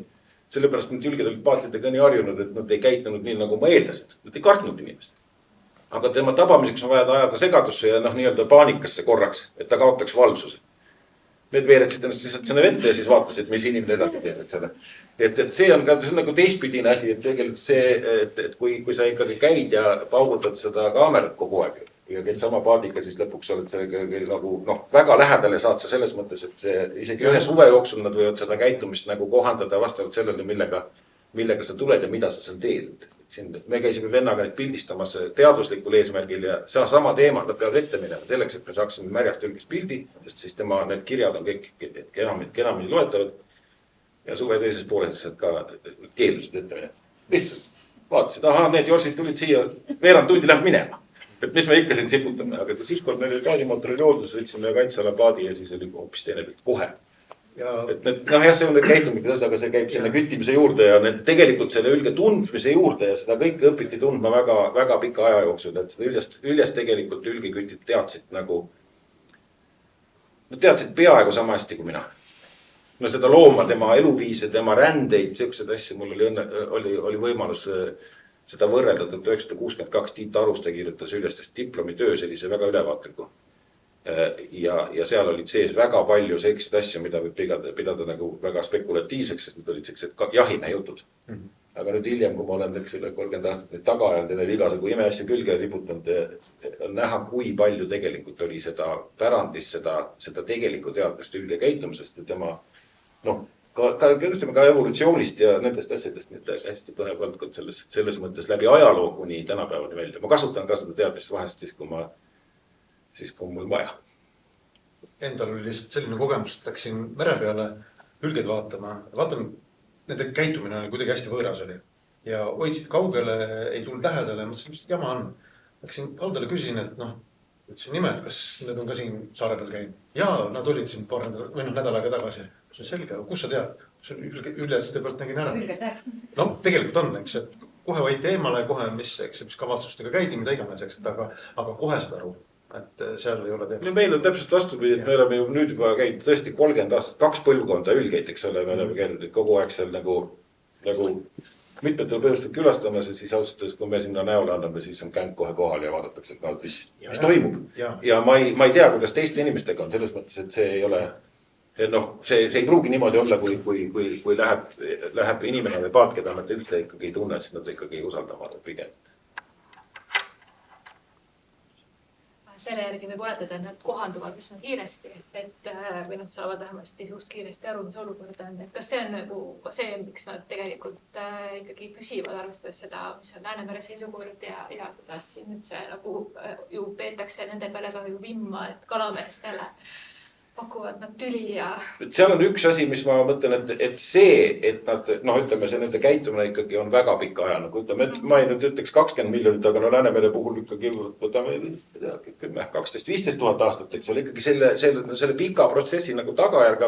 Sellepärast need ülged olid paatidega nii harjunud, et nad ei käitunud nii nagu ma eeldasin. Nad ei kartnud inimest. Aga tema tabamiseks on vaja ajada segadusse ja nii-öelda paanikasse korraks, et ta kaotaks valvsuse. Need veeretsid ennast lihtsalt sinna vette ja siis vaatasid, mis inimene edasi teeb. Et see on nagu teistpidine asi, et tegelikult see, et kui sa ikkagi käid ja paugutad seda kaamerat kogu aeg ja käid sama paadiga, siis lõpuks oled sellega nagu väga lähedale saad sa selles mõttes, et see isegi ühe suve jooksul nad võivad seda käitumist nagu kohandada vastavalt sellele, millega sa tuled ja mida sa seal teed. Me käisime vennaga neid pildistamas teaduslikul eesmärgil ja sama teema nad peavad ette minema selleks, et me saaksime märjast ülgist pildi, sest siis need kirjad on kõik enamini loetavad ja suve teises pooles ka keelusid ette minema. Lihtsalt vaatasid, need jorsid tulid siia, veerand tundi läheb minema. Et mis me ikka siin siputame, aga siis kord meil oli gaasimotori loodus, võtsime kaitseala paadi ja siis oli hoopis teine pilt kohe. Et see on need käitumid, aga see käib selle küttimise juurde ja tegelikult selle ülge tundmise juurde ja seda kõike õpiti tundma väga pika aja jooksul, et seda Üljest tegelikult ülgekütid teadsid peaaegu sama hästi kui mina. Seda looma, tema eluviise, tema rändeid, sellised asju mul oli võimalus seda võrrelda, 1962 Tiit Aruste kirjutas Üljestest diplomitöö sellise väga ülevaatliku. ja seal olid sees väga palju selliseid asju, mida võib pidada nagu väga spekulatiivseks, sest need olid sellised jahimehe jutud. Aga nüüd hiljem, kui ma olen 30 aastat neid taga ajanud ja neil igasugu imeasju külge riputanud, on näha, kui palju tegelikult oli seda pärandist, seda tegelikku teadmist Ülge käitumisest ja tema, ka evolutsioonist ja nendest asjadest, nii et hästi põnev valdkond selles mõttes läbi ajaloo kuni tänapäevani välja. Ma kasutan ka seda teadmist vahest siis, kui mul vaja. Endal oli lihtsalt selline kogemus, et läksin mere peale Ülged vaatama. Vaatan, nende käitumine kuidagi hästi võõras oli. Ja hoidsid kaugele, ei tulnud lähedale. Mõtlesin, mis jama on. Läksin kaldale, küsisin, et ütlesin nime, et kas need on ka siin saare peal käinud. Jaa, nad olid siin nädal aega tagasi. See on selge, kus sa tead? See on Üljeste pealt nägin ära. No tegelikult on, eks. Kohe hoiti eemale, kohe mis kavatsustega käidi, mida iganes, eks. Aga kohe seda aru. Et seal ei ole teema. Meil on täpselt vastupidi, et me oleme ju nüüd juba käinud tõesti 30 aastat, 2 põlvkonda Ülgeid, eks ole, me oleme käinud kogu aeg seal nagu mitmetel põhjustel külastamas ja siis ausalt, kui me sinna näole anname, siis on käng kohe kohal ja vaadatakse, et mis toimub. Ja ma ei tea, kuidas teiste inimestega on selles mõttes, et see ei ole, see ei pruugi niimoodi olla, kui läheb inimene või paat, keda nad üldse ikkagi ei tunne, siis nad ikkagi ei usalda pigem. Selle järgi võib oletada, et nad kohanduvad üsna kiiresti, või nad saavad vähemasti suht kiiresti aru, mis olukorda on. Kas see on nagu see, miks nad tegelikult ikkagi püsivad, arvestades seda, mis on Läänemere seisukord ja kuidas siin üldse nagu ju peetakse nende peale ka ju vimma, et kalameestele pakuvad nad tüli ja... Seal on üks asi, mis ma mõtlen, et see, et nad, ütleme, see nende käitumine ikkagi on väga pikka aja. Ütleme, et ma ei nüüd ütleks 20 miljonit, aga Läänemere puhul ikkagi võtame 10, 12, 15 000 aastat, eks ole ikkagi selle pika protsessi nagu tagajärg,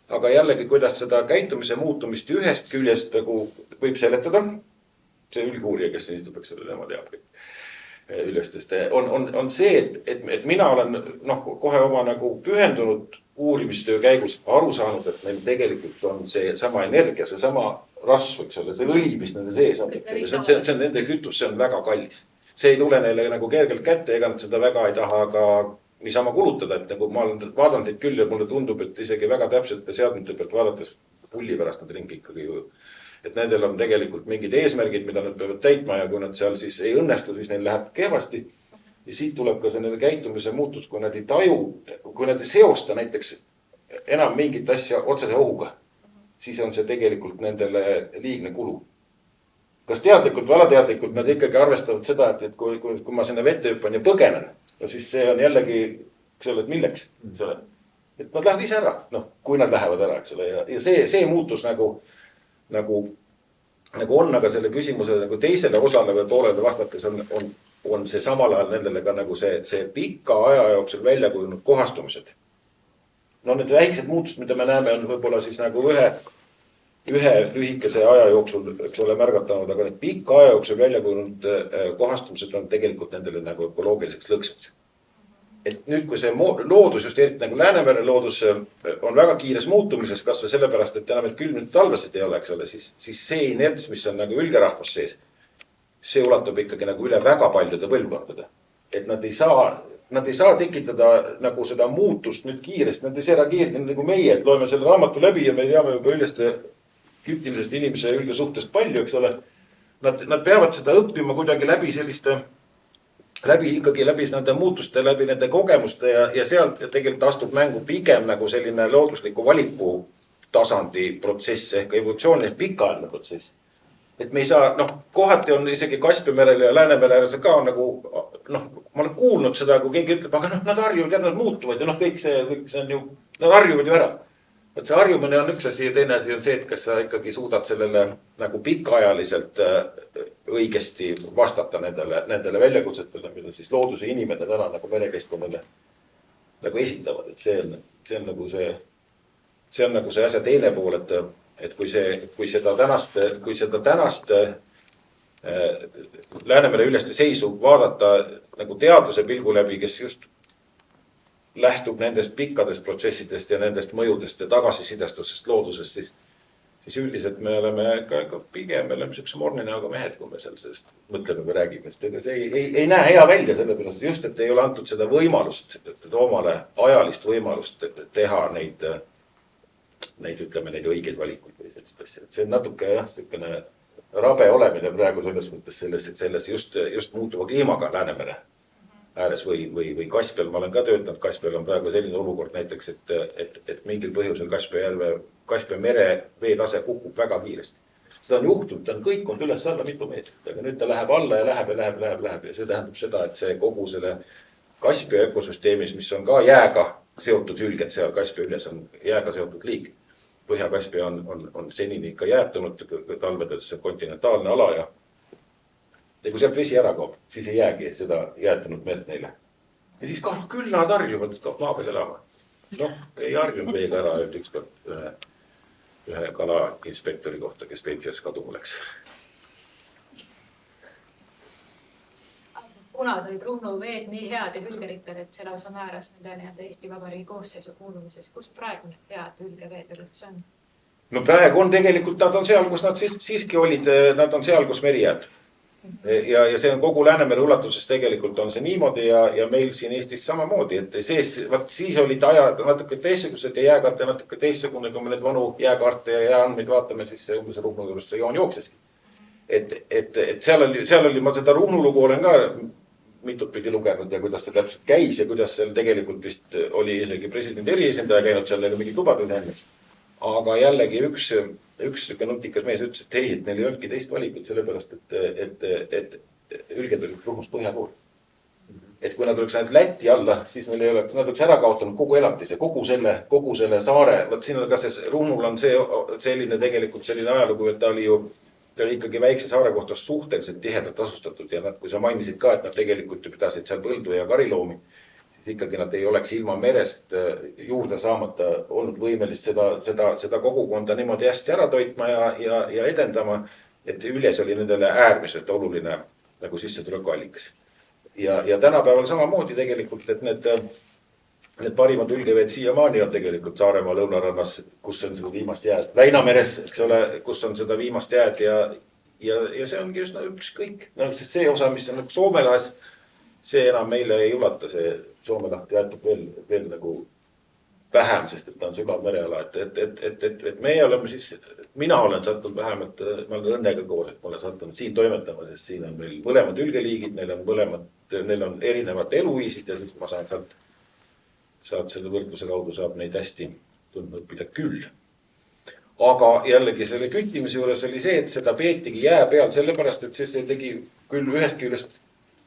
aga jällegi, kuidas seda käitumise muutumist ühest küljest nagu võib seletada. See ülguurija, kes siin istub, eks ole, tema teab kõik. Üljestest on see, et mina olen kohe oma nagu pühendunud uurimistöö käigus aru saanud, et meil tegelikult on see sama energia, see sama rasv, eks ole, see õli, mis nende sees on, see on nende kütus, see on väga kallis. See ei tule neile nagu kergelt kätte, ega nad seda väga ei taha ka niisama kulutada, et nagu ma olen vaadanud neid küll ja mulle tundub, et isegi väga täpselt seadmete pealt vaadates pulli pärast nad ringi ikkagi ju. Et nendel on tegelikult mingid eesmärgid, mida nad peavad täitma ja kui nad seal siis ei õnnestu, siis neil läheb kehvasti. Ja siit tuleb ka see käitumise muutus, kui nad ei taju, kui nad ei seosta näiteks enam mingit asja otsese ohuga, siis on see tegelikult nendele liigne kulu. Kas teadlikult või alateadlikult nad ikkagi arvestavad seda, et kui ma sinna vette hüppan ja põgenen, siis see on jällegi, et milleks? Et nad lähevad ise ära, kui nad lähevad ära, eks ole. Ja see muutus nagu on, aga selle küsimuse nagu teisele osale või poolele vastates on see samal ajal nendele ka nagu see pika aja jooksul välja kujunud kohastumised. Need väiksed muutused, mida me näeme, on võib-olla siis nagu ühe lühikese aja jooksul, eks ole, märgatanud, aga need pika aja jooksul välja kujunud kohastumised on tegelikult nendele nagu ökoloogiliseks lõksaks. Et nüüd, kui see loodus, just eriti nagu Läänemere loodus on väga kiires muutumises, kas või sellepärast, et enam külmnud talvesid ei ole, eks ole, siis see inerts, mis on nagu ülgerahvas sees, see ulatub ikkagi nagu üle väga paljude põlvkondade. Et nad ei saa tekitada nagu seda muutust nüüd kiiresti, nad ei saa kiiresti nagu meie, et loeme selle raamatu läbi ja me teame juba Üljeste küptilisest inimese Ülge suhtest palju, eks ole. Nad peavad seda õppima kuidagi läbi nende muutuste, läbi nende kogemuste ja sealt tegelikult astub mängu pigem nagu selline loodusliku valiku tasandi protsess ehk evolutsiooniline pikaajaline protsess. Et me ei saa, kohati on isegi Kaspiamerel ja Läänemerel see ka nagu, ma olen kuulnud seda, kui keegi ütleb, aga nad harjuvad ja nad muutuvad ja kõik see on ju, nad harjuvad ju ära. Et see harjumine on üks asi ja teine asi on see, et kas sa ikkagi suudad sellele nagu pikaajaliselt õigesti vastata nendele väljakutsetele, mida siis looduse inimene täna nagu merekeskkonnale nagu esitavad. Et see on nagu see asja teine pool, et kui seda tänast Läänemere Üljeste seisu vaadata nagu teadlase pilgu läbi, kes just lähtub nendest pikkadest protsessidest ja nendest mõjudest ja tagasisidestusest loodusest, siis üldiselt me oleme ka pigem me oleme siukse morninäoga mehed, kui me sellest mõtleme või räägime. Sest ega see ei näe hea välja sellepärast just, et ei ole antud seda võimalust, omale ajalist võimalust teha neid ütleme, neid õigeid valikuid või sellist asja. See on natuke jah, selline rabe olemine praegu selles mõttes selles just muutuva kliimaga Läänemere ääres või Kaspial. Ma olen ka töötanud, Kaspial on praegu selline olukord näiteks, et mingil põhjusel Kaspia mere veetase kukub väga kiiresti. Seda on juhtunud, ta on kõikunud üles alla mitu meetrit, aga nüüd ta läheb alla ja läheb ja see tähendab seda, et see kogu selle Kaspia ökosüsteemis, mis on ka jääga seotud hülged seal, Kaspia üles on jääga seotud liik. Põhja-Kaspia on senini ikka jäätunud talvedes kontinentaalne ala ja kui sealt vesi ära kaob, siis ei jäägi seda jäätunud merd neile. Ja siis küll nad harjuvad maa peal elama. Ei harjunud veega ära, et ükskord ühe kalainspektori kohta, kes Peipsias kaduma läks. Kuna olid Ruhnu veed nii head ja hülgeritel, et see lausa määras nende Eesti Vabariigi koosseisu kuulumises, kus praegu need head hülgeveed üldse on? No praegu on tegelikult, nad on seal, kus nad siiski olid, nad on seal, kus meri jääb. Ja see on kogu Läänemere ulatuses tegelikult on see niimoodi ja meil siin Eestis samamoodi, et siis olid ajad natuke teistsugused ja jääkarte natuke teistsugune, kui me need vanu jääkarte ja jääandmeid vaatame, siis see umbes Ruhnu juurest see joon jookseski. Et seal oli, ma seda Ruhnu lugu olen ka mitut pidi lugenud ja kuidas see täpselt käis ja kuidas seal tegelikult vist oli isegi presidendi eriesindaja käinud seal ja mingi lubadus enne. Aga jällegi üks nutikas mees ütles, et ei, et neil ei olnudki teist valikut, sellepärast, et ülged olid Ruhnust põhja pool. Et kui nad oleks ainult Läti alla, siis meil ei oleks, nad oleks ära kaotanud kogu elatise, kogu selle saare. Võt siin on ka see Ruhnul on selline tegelikult selline ajalugu, et ta oli ikkagi väikse saare kohta suhteliselt tihedalt asustatud ja nad, kui sa mainisid ka, et nad tegelikult pidasid seal põldu ja kariloomi, siis ikkagi nad ei oleks ilma merest juurde saamata olnud võimelist seda kogukonda niimoodi hästi ära toitma ja edendama, et üles oli nendele äärmiselt oluline nagu sissetulekuallikas. Ja tänapäeval samamoodi tegelikult, et need parimad ülgeveed siiamaani on tegelikult Saaremaa lõunarannas, kus on seda viimast jääd. Väinameres, eks ole, kus on seda viimast jääd ja see ongi just ükskõik. Sest see osa, mis on Soome lahes, see enam meile ei ulata, see Soome lahti jätub veel nagu vähem, sest et ta on sügav mereala. Et meie oleme siis, mina olen sattunud vähemalt, ma olen õnnega koos, et ma olen sattunud siin toimetama, sest siin on meil mõlemad ülgeliigid, neil on erinevad eluviisid ja siis ma saan saad selle võrdluse kaudu saab neid hästi tundma õppida küll. Aga jällegi selle küttimise juures oli see, et seda peetigi jää peal sellepärast, et see tegi küll ühest küljest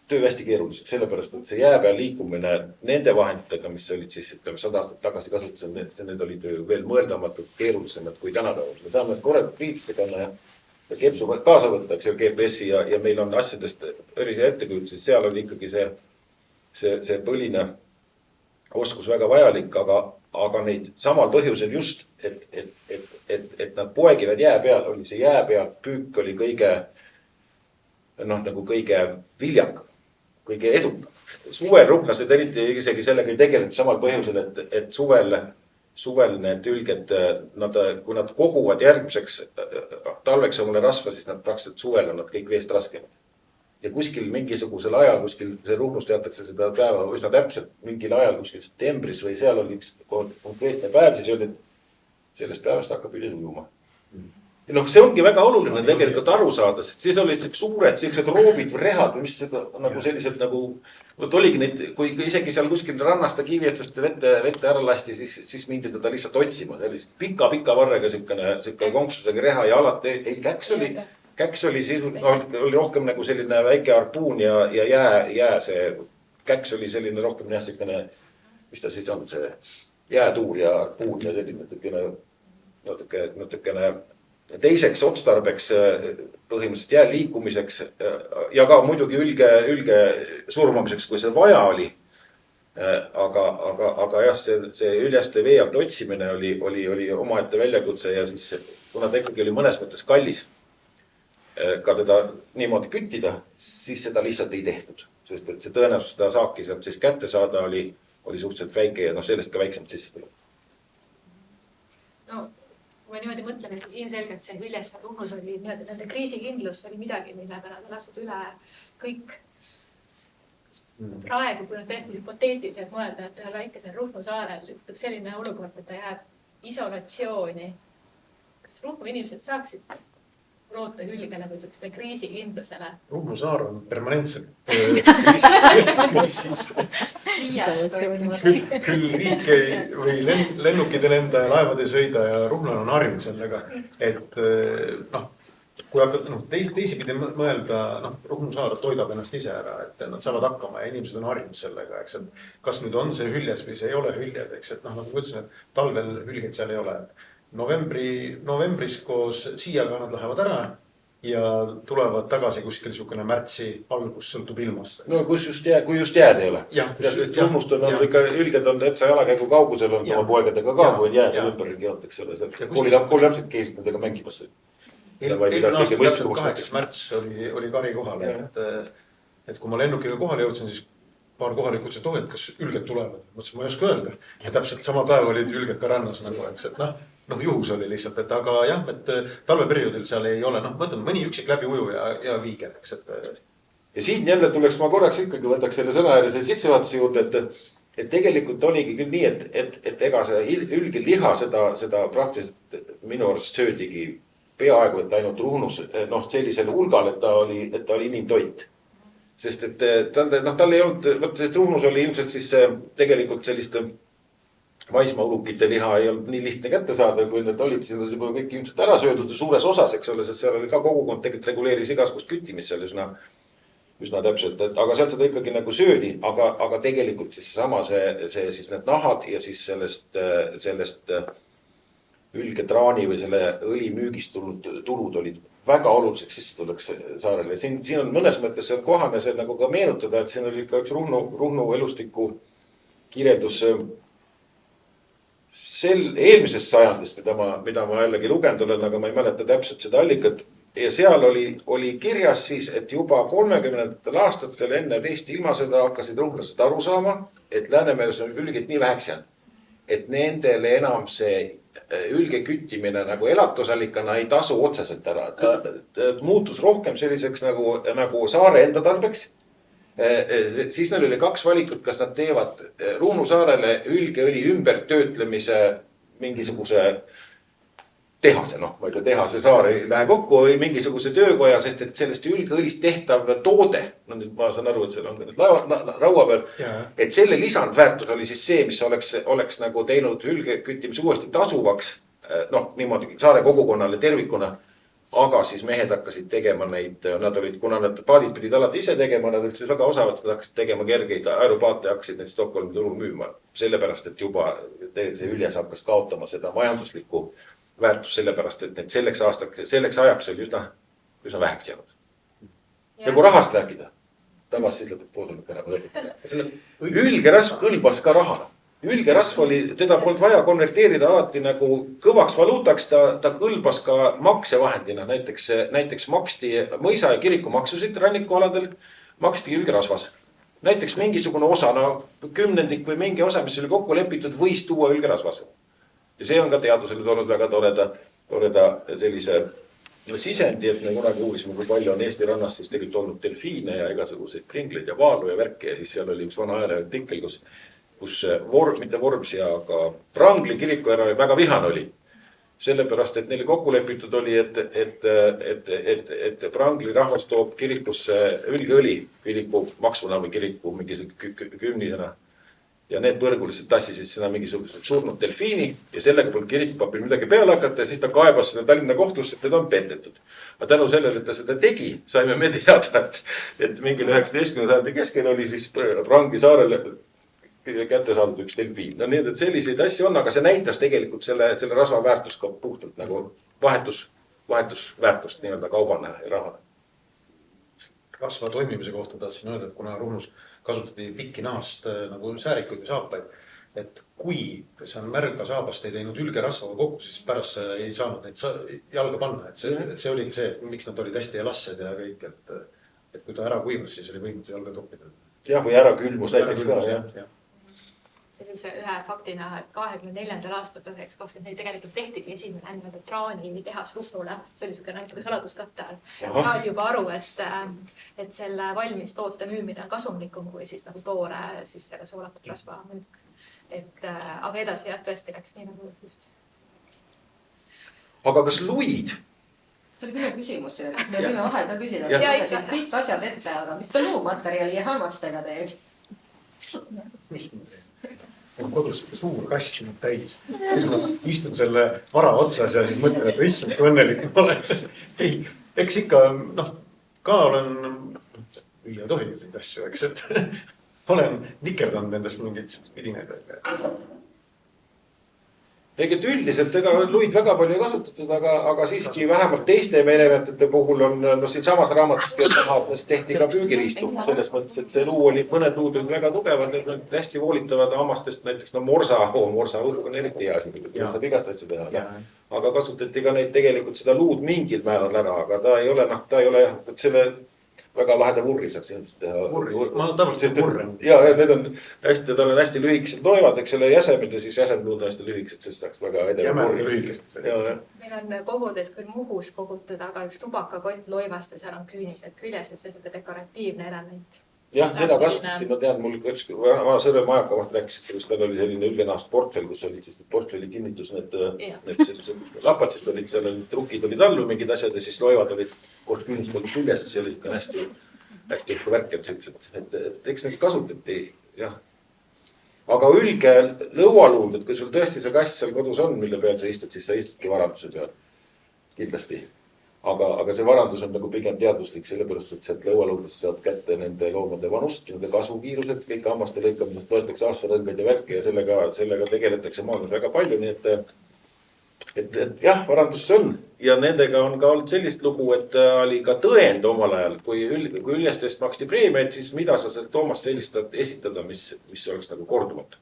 töö hästi keeruliseks, sellepärast, et see jää peal liikumine nende vahenditega, mis olid siis 100 aastat tagasi kasutusel, need olid veel mõeldamatult keerulisemad kui tänapäeval. Me saame korralikult riidisse kanna ja kepsu kaasa võtta, eks ju, GPS-i ja meil on asjadest erise ettekujutluses, seal oli ikkagi see põline oskus väga vajalik, aga neid samal põhjusel just, et nad poegivad jää peal, oli see jää peal püük oli kõige viljakam, kõige edukam. Suvel ruhlased eriti isegi sellega ei tegelenud samal põhjusel, et suvel need ülged, kui nad koguvad järgmiseks talveks omale rasva, siis nad praktiliselt suvel on nad kõik veest raskemad. Ja kuskil mingisugusel ajal, kuskil see Ruhnus teatakse seda päeva üsna täpselt mingil ajal, kuskil septembris või seal oli üks konkreetne päev, siis öeldi, et sellest päevast hakkab üle ujuma. See ongi väga oluline tegelikult aru saada, sest siis olid suured sellised roobid või rehad, mis seda nagu sellised nagu, oligi neid, kui isegi seal kuskil rannast ja kivi otsast vette ära lasti, siis mindi teda lihtsalt otsima. See oli pika varrega selline konksusega reha ja alati käks oli rohkem nagu selline väike harpuun ja jää see käks oli selline rohkem selline, mis ta siis on, see jäätuur ja harpuun ja selline natukene teiseks otstarbeks põhimõtteliselt jää liikumiseks ja ka muidugi ülge surmamiseks, kui see vaja oli. Aga jah, see üljeste vee alt otsimine oli omaette väljakutse ja siis, kuna ta ikkagi oli mõnes mõttes kallis ka teda niimoodi küttida, siis seda lihtsalt ei tehtud. Sest et see tõenäosus seda saaki sealt siis kätte saada oli suhteliselt väike ja sellest ka väiksemt sisse tuleb. kui ma niimoodi mõtlen, siis ilmselgelt see Hüljesse Ruhnus oli niimoodi nende kriisikindlus, oli midagi, mille peale nad lastud üle kõik. Praegu, kui on tõesti hüpoteetiliselt mõelda, et ühel väikesel Ruhnu saarel juhtub selline olukord, et ta jääb isolatsiooni. Kas Ruhnu inimesed saaksid loota Hülgele või sellisele kriisikindlusele? Ruhnu saar on permanentselt kriisis. Küll riik või lennukid ei lenda ja laevad ei sõida ja Ruhnal on harjunud sellega, et kui hakkad teisipidi mõelda, Ruhnu saar toidab ennast ise ära, et nad saavad hakkama ja inimesed on harjunud sellega, eks, et kas nüüd on see Hüljes või see ei ole Hüljes, eks, et nagu ma ütlesin, et talvel Hülgeid seal ei ole. Novembris koos Siiaga nad lähevad ära ja tulevad tagasi kuskil niisugune märtsi algus, sõltub ilmast. No kui just jääd ei ole. Ruhnust on ikka Hülged on täitsa jalakäigu kaugusel on oma poegadega ka, kui on jääd ümberringi olnud, eks ole. Kooli lapsed käisid nendega mängimas. Eelmine aasta 28. märts oli Kari kohal, et kui ma lennukiga kohale jõudsin, siis paar kohalikku ütlesid, et kas Hülged tulevad. Mõtlesin, ma ei oska öelda. Ja täpselt sama päev olid Hülged ka rannas nagu, eks, et juhus oli lihtsalt, et aga jah, et talveperioodil seal ei ole, võtame mõni üksik läbi uju ja viiger, eks, et. Ja siin jälle tuleks ma korraks ikkagi võtaks selle sõna ja selle sissejuhatuse juurde, et tegelikult oligi küll nii, et ega see Hülge liha seda praktiliselt minu arust söödigi peaaegu, et ainult Ruhnus sellisel hulgal, et ta oli inimtoit. Sest et tal ei olnud, sest Ruhnus oli ilmselt siis tegelikult sellist maismaaulukite liha ei olnud nii lihtne kätte saada, kui need olid, siis nad juba kõik ilmselt ära söödud suures osas, eks ole, sest seal oli ka kogukond tegelikult reguleeris igasugust küttimist seal üsna täpselt, aga sealt seda ikkagi nagu söödi, aga tegelikult siis sama see siis need nahad ja siis sellest Hülgetraani või selle õli müügist tulud olid väga oluliseks sissetuleks saarele. Siin on mõnes mõttes kohane see nagu ka meenutada, et siin oli ka üks Ruhnu elustiku kirjeldus eelmisest sajandist, mida ma jällegi lugenud olen, aga ma ei mäleta täpselt seda allikat. Ja seal oli kirjas siis, et juba 30. aastatel enne teist ilmasõda hakkasid ruhlased aru saama, et Läänemeres on Hülged nii väheks jäänud, et nendele enam see Hülge küttimine nagu elatusallikana ei tasu otseselt ära. Ta muutus rohkem selliseks nagu saare enda tarbeks. Siis neil oli kaks valikut, kas nad teevad Ruhnu saarele Hülgeõli ümbertöötlemise mingisuguse tehase, ma ei tea, tehase saar ei lähe kokku või mingisuguse töökoja, sest et sellest Hülgeõlist tehtav toode, ma saan aru, et seal on nüüd raua peal, et selle lisandväärtus oli siis see, mis oleks nagu teinud Hülge küttimise uuesti tasuvaks, niimoodi saare kogukonnale tervikuna, aga siis mehed hakkasid tegema neid, kuna nad paadid pidid alati ise tegema, nad ütlesid väga osavad, nad hakkasid tegema kergeid aeropaate ja hakkasid neid Stockholmi turul müüma, sellepärast, et juba see Hüljes hakkas kaotama seda majanduslikku väärtus sellepärast, et need selleks ajaks oli üsna väheks jäänud. Ja kui rahast rääkida, tabas siis lõpuks poolselt ära. Hülgerasv kõlbas ka rahana. Hülgerasv oli, teda polnud vaja konverteerida alati nagu kõvaks valuutaks, ta kõlbas ka maksevahendina. Näiteks maksti mõisa ja kiriku maksusid rannikualadel, maksti hülgerasvas. Näiteks mingisugune osa, kümnendik või mingi osa, mis oli kokku lepitud, võis tuua hülgerasvas. Ja see on ka teadusele toonud väga toreda sellise sisendi, et me kunagi uurisime, kui palju on Eesti rannas siis tegelikult olnud delfiine ja igasuguseid kringleid ja vaalu ja värke. Ja siis seal oli üks vana ajale artikkel, kus mitte Vorbsi, aga Prangli kirikuärra väga vihan oli. Sellepärast, et neile kokku lepitud oli, et Prangli rahvas toob kirikusse Hülgeõli kiriku maksuna või kiriku mingisugune kümnisena. Ja need põrgulised tassisid sinna mingisugused surnud delfiini ja sellega polnud kirikupapil midagi peale hakata ja siis ta kaebas seda Tallinna kohtusse, et teda on petetud. Aga tänu sellele, et ta seda tegi, saime me teada, et mingil 19. sajandi keskel oli siis Prangli saarele kätte saadud üks delfiin. Nii, et selliseid asju on, aga see näitas tegelikult selle rasva väärtust ka puhtalt nagu vahetusväärtust nii-öelda kaubana ja rahana. Rasva toimimise kohta tahtsin öelda, et kuna Ruhnus kasutati pikki nahast nagu säärikuid või saapaid, et kui see on märga saabast ei teinud hülgerasvaga kokku, siis pärast ei saanud neid jalga panna. Et see oligi see, miks nad olid hästi elassed ja kõik, et kui ta ära kuivas, siis oli võimatu jalga toppida. Jah, või ära külmus näiteks ka. sellise ühe faktina, et 24. aastal 1924 tegelikult tehtigi esimene nii-öelda traanitehas Ruhnule. See oli niisugune natuke saladuskatte all. Saadi juba aru, et selle valmis toote müümine on kasumlikum kui siis nagu toore siis selle soolatud rasva müük. Aga edasi jah, tõesti läks nii nagu just. Aga kas luid? See oli minu küsimus, me võime vahel ka küsida, et kõik asjad ette, aga mis sa luumaterjali halvastega teed? On kodus suur kast nüüd täis. Ma istun selle vara otsas ja siis mõtlen, et issand, kui õnnelik ma olen. Ei, eks ikka, ka olen, ja tohi neid asju, eks, et olen nikerdanud endast mingit pidineid. Tegelikult üldiselt ega luid väga palju ei kasutatud, aga siiski vähemalt teiste merevetete puhul on siin samas raamatus tehti ka püügiriistu. Selles mõttes, et see luu oli, mõned luud olid väga tugevad, need on hästi voolitavad hammastest, näiteks morsa õhk on eriti hea, saab igast asju teha. Aga kasutati ka neid tegelikult seda luud mingil määral ära, aga ta ei ole selle väga laheda vurri saaks ilmselt teha. Ma tavaliselt vurre. Ja need on hästi, tal on hästi lühikesed loevad, eks selle jäsemed ja siis jäsemluud on hästi lühikesed, sest saaks väga edeva vurri. Lühikesed. Meil on kogudes küll Muhus kogutud, aga üks tubakakott loivast ja seal on küünised küljes, et see on dekoratiivne element. Jah, seda kasutati, ma tean, mul vana sõrve majaka vaht rääkis, et tal oli selline ülgenahast portfell, kus olid siis portfelli kinnitus, need lapatsid olid, seal olid trukid olid allu, mingid asjad ja siis loivad olid koos küünist olid küljes, see oli ikka hästi värked sellised, et eks neid kasutati, jah. Aga ülge lõualuud, et kui sul tõesti see kast seal kodus on, mille peal sa istud, siis sa istudki varanduse peal, kindlasti. Aga see varandus on nagu pigem teaduslik, sellepärast, et sealt lõualuudest saad kätte nende loomade vanust, nende kasvukiirused, kõik hammaste lõikamisest loetakse aastarõngaid ja värke ja sellega tegeletakse maailmas väga palju, nii et jah, varandus on ja nendega on ka olnud sellist lugu, et oli ka tõend omal ajal, kui üljestest maksti preemiaid, siis mida sa sealt loomast sellist esitada, mis oleks nagu korduvalt.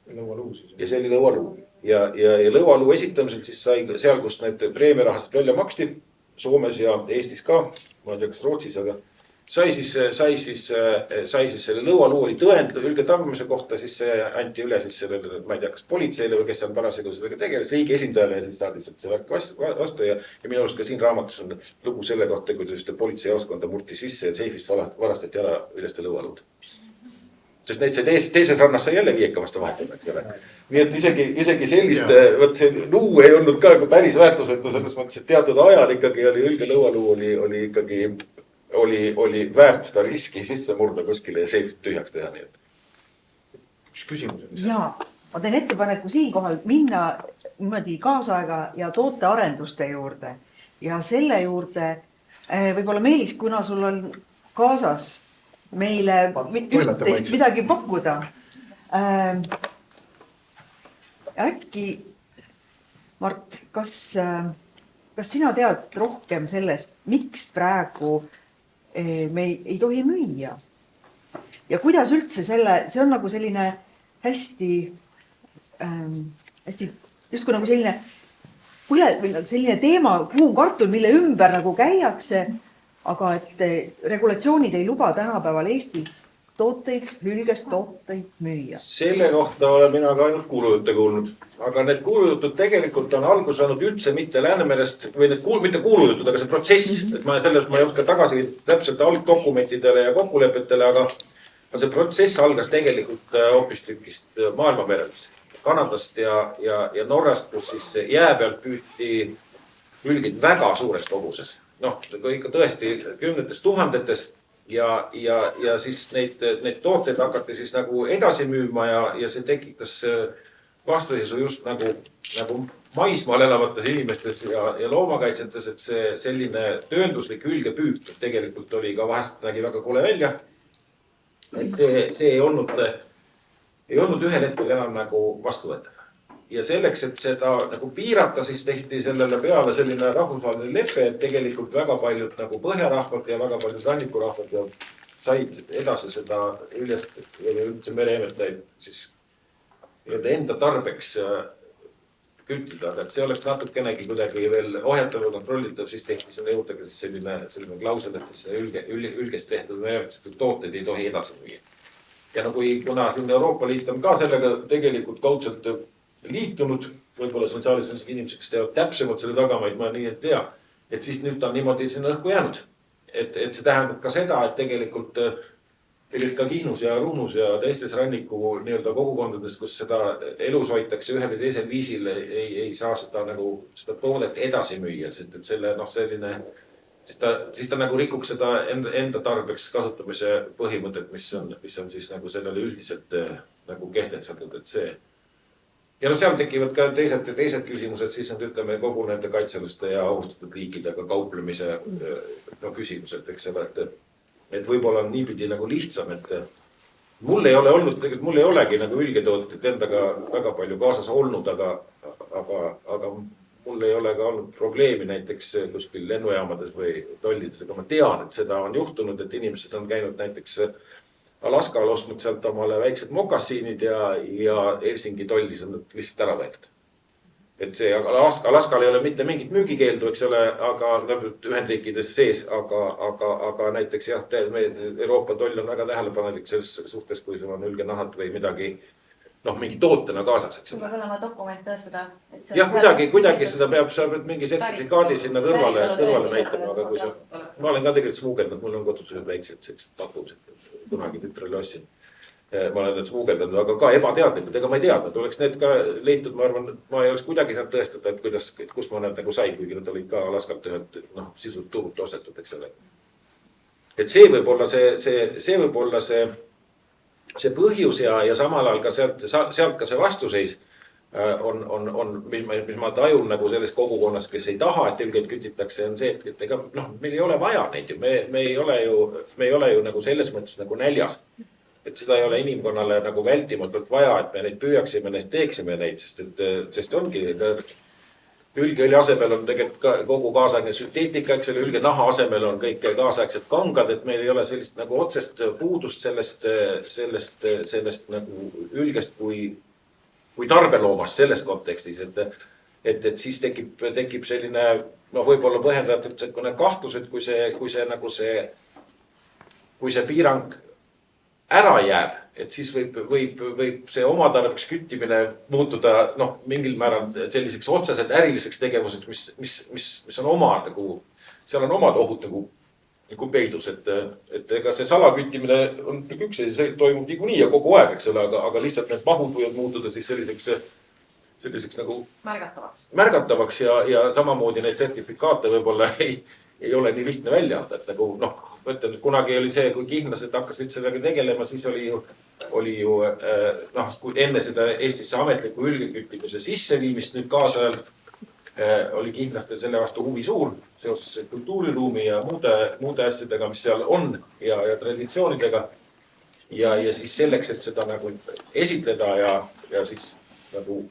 Ja see oli lõualuu ja lõualuu esitamisel siis sai seal, kus need preemiarahast välja maksti, Soomes ja Eestis ka, ma ei tea, kas Rootsis, aga sai siis selle lõualuu oli tõend ülge tapmise kohta, siis see anti üle siis sellele, ma ei tea, kas politseile või kes on parasjagu sellega tegeles, riigi esindajale ja siis saadi see värk vastu ja minu arust ka siin raamatus on lugu selle kohta, kui ta politseijaoskonda murti sisse ja seifist varastati ära üleste lõualuud. Sest neid sai teises rannas sai jälle viiekamast vahetama, eks ole. Nii et isegi sellist, võt see luu ei olnud ka päris väärtusetu, selles mõttes, et teatud ajal ikkagi oli ülge lõualuu oli ikkagi oli väärt seda riski sisse murda kuskile ja seifit tühjaks teha. Nii et. Üks küsimus. Ja, ma teen ettepaneku siinkohal minna niimoodi kaasaega ja tootearenduste juurde. Ja selle juurde, võib-olla Meelis, kuna sul on kaasas meile üht-teist midagi pakkuda. Äkki, Mart, kas sina tead rohkem sellest, miks praegu me ei tohi müüa? Ja kuidas üldse see on nagu selline hästi, justkui nagu selline teema, kuum kartul, mille ümber nagu käiakse, aga et regulatsioonid ei luba tänapäeval Eestis hülgest tooteid müüa. Selle kohta olen mina ka ainult kuulujutte kuulnud. Aga need kuulujutud tegelikult on algus olnud üldse mitte Läänemerest või mitte kuulujutud, aga see protsess. Et ma ei oska tagasi täpselt algdokumentidele ja kokkulepetele, aga see protsess algas tegelikult hoopistükkist maailmamerest, Kanadast ja Norrast, kus siis jää pealt püüti hülgid väga suures koguses. Ikka tõesti kümnetes tuhandetes. Ja siis neid tooteid hakati siis nagu edasi müüma ja see tekitas vastaseisu just nagu maismaal elavates inimestes ja loomakaitsetes, et see selline töönduslik hülgepüük tegelikult oli ka vahest nägi väga kole välja. Et see ei olnud ühel hetkel enam nagu vastuvõetav. Ja selleks, et seda nagu piirata, siis tehti sellele peale selline rahvusvaheline lepe, et tegelikult väga paljud nagu põhjarahvad ja väga paljud rannikurahvad said edasi seda üldse mereemetajaid siis enda tarbeks küttida. Et see oleks natukenegi kuidagi veel ohjatav ja kontrollitav, siis tehti selle juurde ka selline klausel, et ülgest tehtud mereemetajaid tooteid ei tohi edasi müüa. ja no kuna siin Euroopa Liit on ka sellega tegelikult kaudselt liitunud, võib-olla siin saalis on inimesed, kes teevad täpsemalt selle tagamaid, ma nii et tea, et siis nüüd ta on niimoodi sinna õhku jäänud. Et see tähendab ka seda, et tegelikult ka Kihnus ja Ruhnus ja teistes ranniku nii-öelda kogukondades, kus seda elus hoitakse ühel või teisel viisil, ei saa seda toodet edasi müüa, sest et selle selline, siis ta nagu rikuks seda enda tarbeks kasutamise põhimõtet, mis on siis nagu sellele üldiselt nagu kehtestatud, et see. Ja seal tekivad ka teised küsimused, siis on ütleme kogu nende kaitseluste ja ohustatud liikidega kauplemise küsimused, eks ole, et võib-olla on niipidi nagu lihtsam, et mul ei ole olnud, tegelikult mul ei olegi nagu ülgetoodet endaga väga palju kaasas olnud, aga mul ei ole ka olnud probleemi näiteks kuskil lennujaamades või tollides, aga ma tean, et seda on juhtunud, et inimesed on käinud näiteks Alaskal ostnud sealt omale väiksed mokassiinid ja Helsingi tollis on nad lihtsalt ära võetud. Et see Alaskal ei ole mitte mingit müügikeeldu, eks ole, aga Ühendriikides sees, aga näiteks jah, Euroopa toll on väga tähelepanelik selles suhtes, kui sul on ülgenahad või midagi, mingi tootena kaasaks, eks ole. Sul peab olema dokument tõestada. Jah, kuidagi seda peab mingi sertifikaadi sinna kõrvale näitama, aga kui ma olen ka tegelikult smuugeldanud, mul on kodus väiksed sellised pakud, kunagi tütrele ostsin. Ma olen need smuugeldanud, aga ka ebateadlikud, ega ma ei teadnud, oleks need ka leitud, ma arvan, ma ei oleks kuidagi saanud tõestada, et kus ma need nagu sain, kuigi nad olid ka Alaskalt ühelt sisult turult ostetud, eks ole. Et see võib olla see põhjus ja samal ajal ka sealt ka see vastuseis on, mis ma tajun nagu selles kogukonnas, kes ei taha, et ülgelt kütitakse, on see, et ega meil ei ole vaja neid ju, me ei ole ju nagu selles mõttes nagu näljas. Et seda ei ole inimkonnale nagu vältimatult vaja, et me neid püüaksime, neist teeksime neid, sest ongi ülgeõli asemel on tegelikult kogu kaasaegne sünteetika, eks ole, ülge naha asemel on kõik kaasaegsed kangad, et meil ei ole sellist nagu otsest puudust sellest nagu ülgest kui tarbeloomast selles kontekstis, et siis tekib selline, võib-olla põhjendatud kahtlus, et kui see piirang ära jääb, et siis võib see oma tarbeks küttimine muutuda mingil määral selliseks otseselt äriliseks tegevuseks, mis on oma nagu, seal on omad ohud nagu peidus, et ega see salaküttimine on üks ja see toimub niikuinii ja kogu aeg, eks ole, aga lihtsalt need mahud võivad muutuda siis selliseks nagu märgatavaks ja samamoodi neid sertifikaate võib-olla ei ole nii lihtne välja anda, et nagu ma ütlen, et kunagi oli see, kui kihnlased hakkasid sellega tegelema, siis oli ju enne seda Eestisse ametliku ülgeküttimise sisseviimist nüüd kaasajal oli kihnlastel selle vastu huvi suur seoses kultuuriruumi ja muude asjadega, mis seal on ja traditsioonidega. Ja siis selleks, et seda nagu esitleda ja siis nagu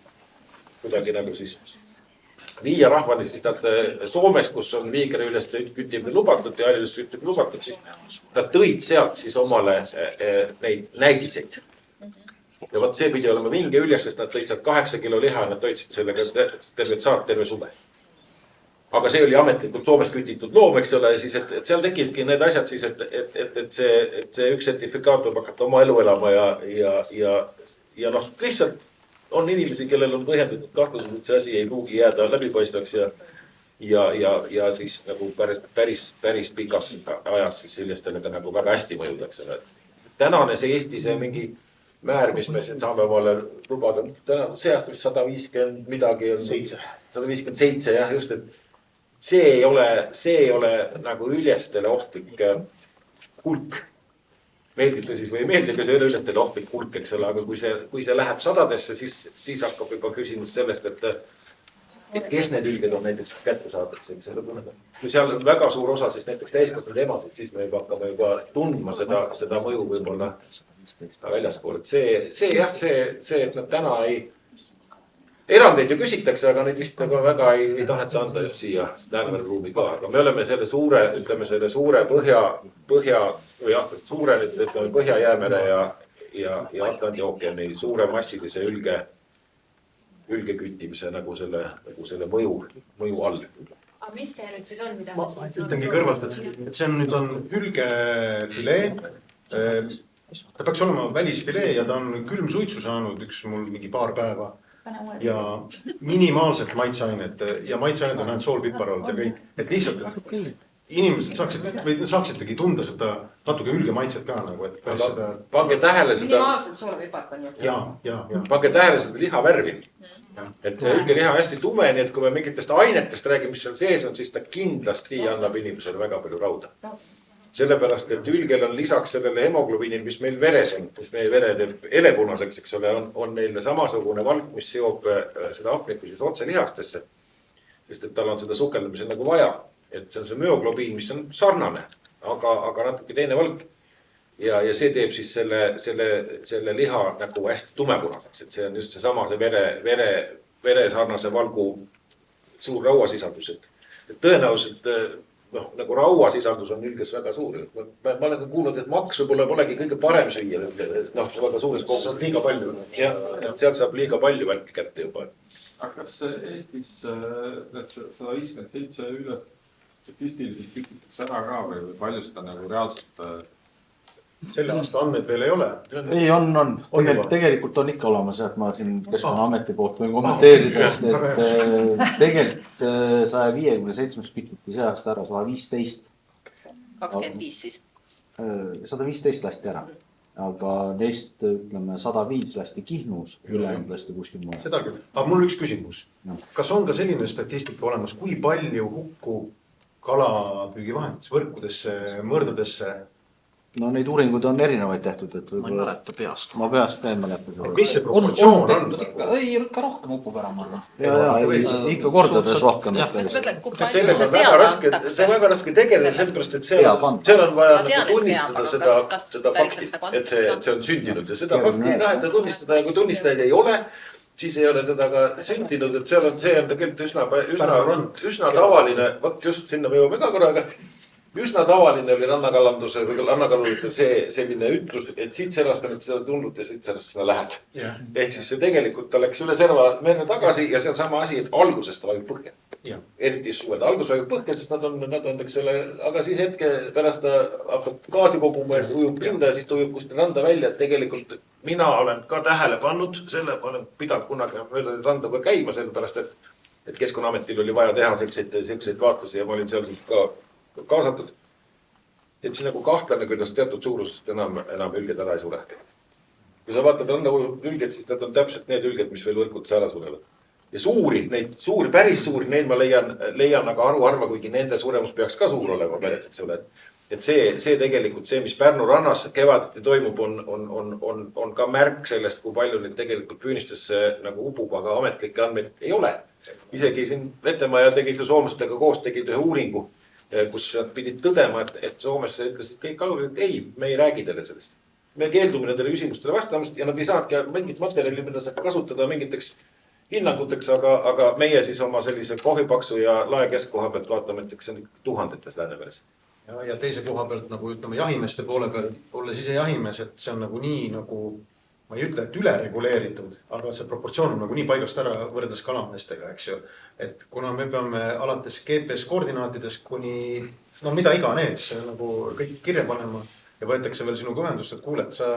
kuidagi nagu siis viia rahvani, siis nad Soomes, kus on viigri üles küttimine lubatud ja ärilist küttimine lubatud, siis nad tõid sealt siis omale neid näidiseid. Ja võt see pidi olema vinge üljes, sest nad tõid sealt 8 kilo liha ja nad toitsid sellega tervet saart terve suve. Aga see oli ametlikult Soomes kütitud loom, eks ole, siis et seal tekibki need asjad siis, et see üks sertifikaat võib hakata oma elu elama ja lihtsalt on inimesi, kellel on põhjendatud kahtlused, et see asi ei pruugi jääda läbipaistvaks ja siis nagu päris pikas ajas siis sellistele ka nagu väga hästi mõjudaks. Tänane see Eesti, see mingi määr, mis me siin saame omale lubada, see aasta vist 150 midagi on 157, jah, just, et see ei ole nagu üljestele ohtlik hulk. Meeldib see siis või ei meeldi, aga see ei ole üldestele ohtlik hulk, eks ole, aga kui see läheb sadadesse, siis hakkab juba küsimus sellest, et kes need ülged on näiteks kätte saadakse. Kui seal on väga suur osa, siis näiteks täiskasvanud emasid, siis me hakkame juba tundma seda mõju võib-olla väljaspool. See, et nad täna erandeid ju küsitakse, aga neid vist nagu väga ei taheta anda just siia Läänemere ruumi ka. Aga me oleme selle suure Põhja-Jäämere ja Atlandi ookeani suure massilise ülgeküttimise nagu selle mõju all. Aga mis see nüüd siis on? Ma ütlengi kõrvalt, et see nüüd on hülgefilee. ta peaks olema välisfilee ja ta on külmsuitsu saanud üks mul mingi paar päeva. Ja minimaalselt maitseained ja maitseained on ainult soolpipar olnud ja kõik. Et lihtsalt inimesed saaksidki tunda seda natuke ülge maitset ka nagu, et päris seda... Pange tähele seda... Minimaalselt soolpipart on ju. Ja. Pange tähele seda liha värvi. Et see ülge liha on hästi tume, nii et kui me mingitest ainetest räägime, mis seal sees on, siis ta kindlasti annab inimesele väga palju rauda. Sellepärast, et ülgel on lisaks sellele hemoglobiinil, mis meil veres on, mis meie vere teeb elepunaseks, eks ole, on neil samasugune valk, mis seob seda hapnikku siis otse lihastesse. Sest et tal on seda sukeldumise nagu vaja. Et see on see müoglobiin, mis on sarnane, aga natuke teine valk. Ja see teeb siis selle liha nagu hästi tumepunaseks. Et see on just see sama see vere sarnase valgu suur rauasisaldus. Et tõenäoliselt nagu rauasisaldus on ülges väga suur. Ma olen kuulnud, et maks võib-olla polegi kõige parem süüa. Väga suures kogus. Liiga palju. Ja, sealt saab liiga palju välki kätte juba. Aga kas Eestis 157 üle statistiliselt pikitakse ära ka või palju seda nagu reaalselt... Selle aasta andmed veel ei ole. Ei, on. Tegelikult on ikka olemas, et ma siin Keskkonnaameti poolt võin kommenteerida, et tegelikult 157 pikiti see aasta ära, 115. 25 siis. 115 lasti ära, aga neist, ütleme, 105 lasti Kihnus, ülejäänud lasti kuskil muu. Seda küll. Aga mul üks küsimus. Kas on ka selline statistika olemas, kui palju hukku kalapüügivahenditesse, võrkudesse, mõrdadesse? No neid uuringuid on erinevaid tehtud, et ma ei mäleta peast. Ma peast ei mäleta. Mis see proportsioon on? Ei, ikka rohkem upub ära, ma arvan. Ja, ikka kordades rohkem. See on väga raske tegeleda, sellepärast, et seal on vaja tunnistada seda fakti, et see on sündinud ja seda fakti ei taheta tunnistada ja kui tunnistajaid ei ole, siis ei ole teda ka sündinud, et see on tegelikult üsna tavaline, just sinna me jõuame ka korraga. Üsna tavaline oli rannakalanduse või rannakaluritel selline ütlus, et siit serast on seda tulnud ja siit serast seda lähed. Ehk siis see tegelikult ta läks üle serva menne tagasi ja see on sama asi, et algusest vajub põhja. Eriti suved. Algus vajub põhja, sest nad on, eks ole, aga siis hetke pärast ta hakkab gaasi koguma ja ujub pinda ja siis ta ujub kuskil randa välja. Et tegelikult mina olen ka tähele pannud, selle olen pidanud kunagi mööda randa ka käima, sellepärast, et Keskkonnaametil oli vaja teha selliseid vaatlusi ja ma olin seal siis ka kaasatud. Et siis nagu kahtlane, kuidas teatud suurusest enam ülged ära ei sure. Kui sa vaatad rannaülged, siis need on täpselt need ülged, mis veel võrkudes ära surevad. Ja päris suuri, neid ma leian aga harva, kuigi nende suremus peaks ka suur olema päris, eks ole. Et see tegelikult, see, mis Pärnu rannas kevadeti toimub, on ka märk sellest, kui palju neid tegelikult püünistesse nagu upub, aga ametlikke andmeid ei ole. Isegi siin Vetemaja tegid ja soomlastega koos tegid ühe uuringu, kus nad pidid tõdema, et Soomes ütlesid kõik kalurid, et ei, me ei räägi teile sellest. Me keeldume nendele küsimustele vastamast ja nad ei saadki mingit materjali, mida saab kasutada mingiteks hinnanguteks, aga meie siis oma sellise kohvipaksu ja lae keskkoha pealt vaatame, et see on tuhandetes Läänemeres. Ja teise koha pealt, nagu ütleme, jahimeeste poole peal, olles ise jahimees, et see on nagu nii nagu, ma ei ütle, et üle reguleeritud, aga see proportsioon on nagu nii paigast ära võrreldes kalameestega, eks ju. Et kuna me peame alates GPS koordinaatidest kuni, mida iganes nagu kõik kirja panema ja võetakse veel sinuga ühendust, et kuule, et sa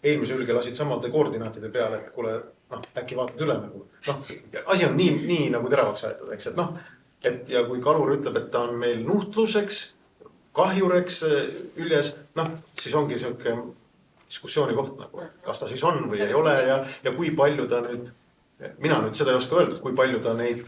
eelmise ülge lasid samade koordinaatide peale, et kuule, äkki vaatad üle nagu. Asi on nii nagu teravaks aetud, eks, et ja kui kalur ütleb, et ta on meil nuhtluseks, kahjureks üljes, siis ongi selline diskussiooni koht nagu, kas ta siis on või ei ole ja kui palju ta nüüd, mina nüüd seda ei oska öelda, kui palju ta neid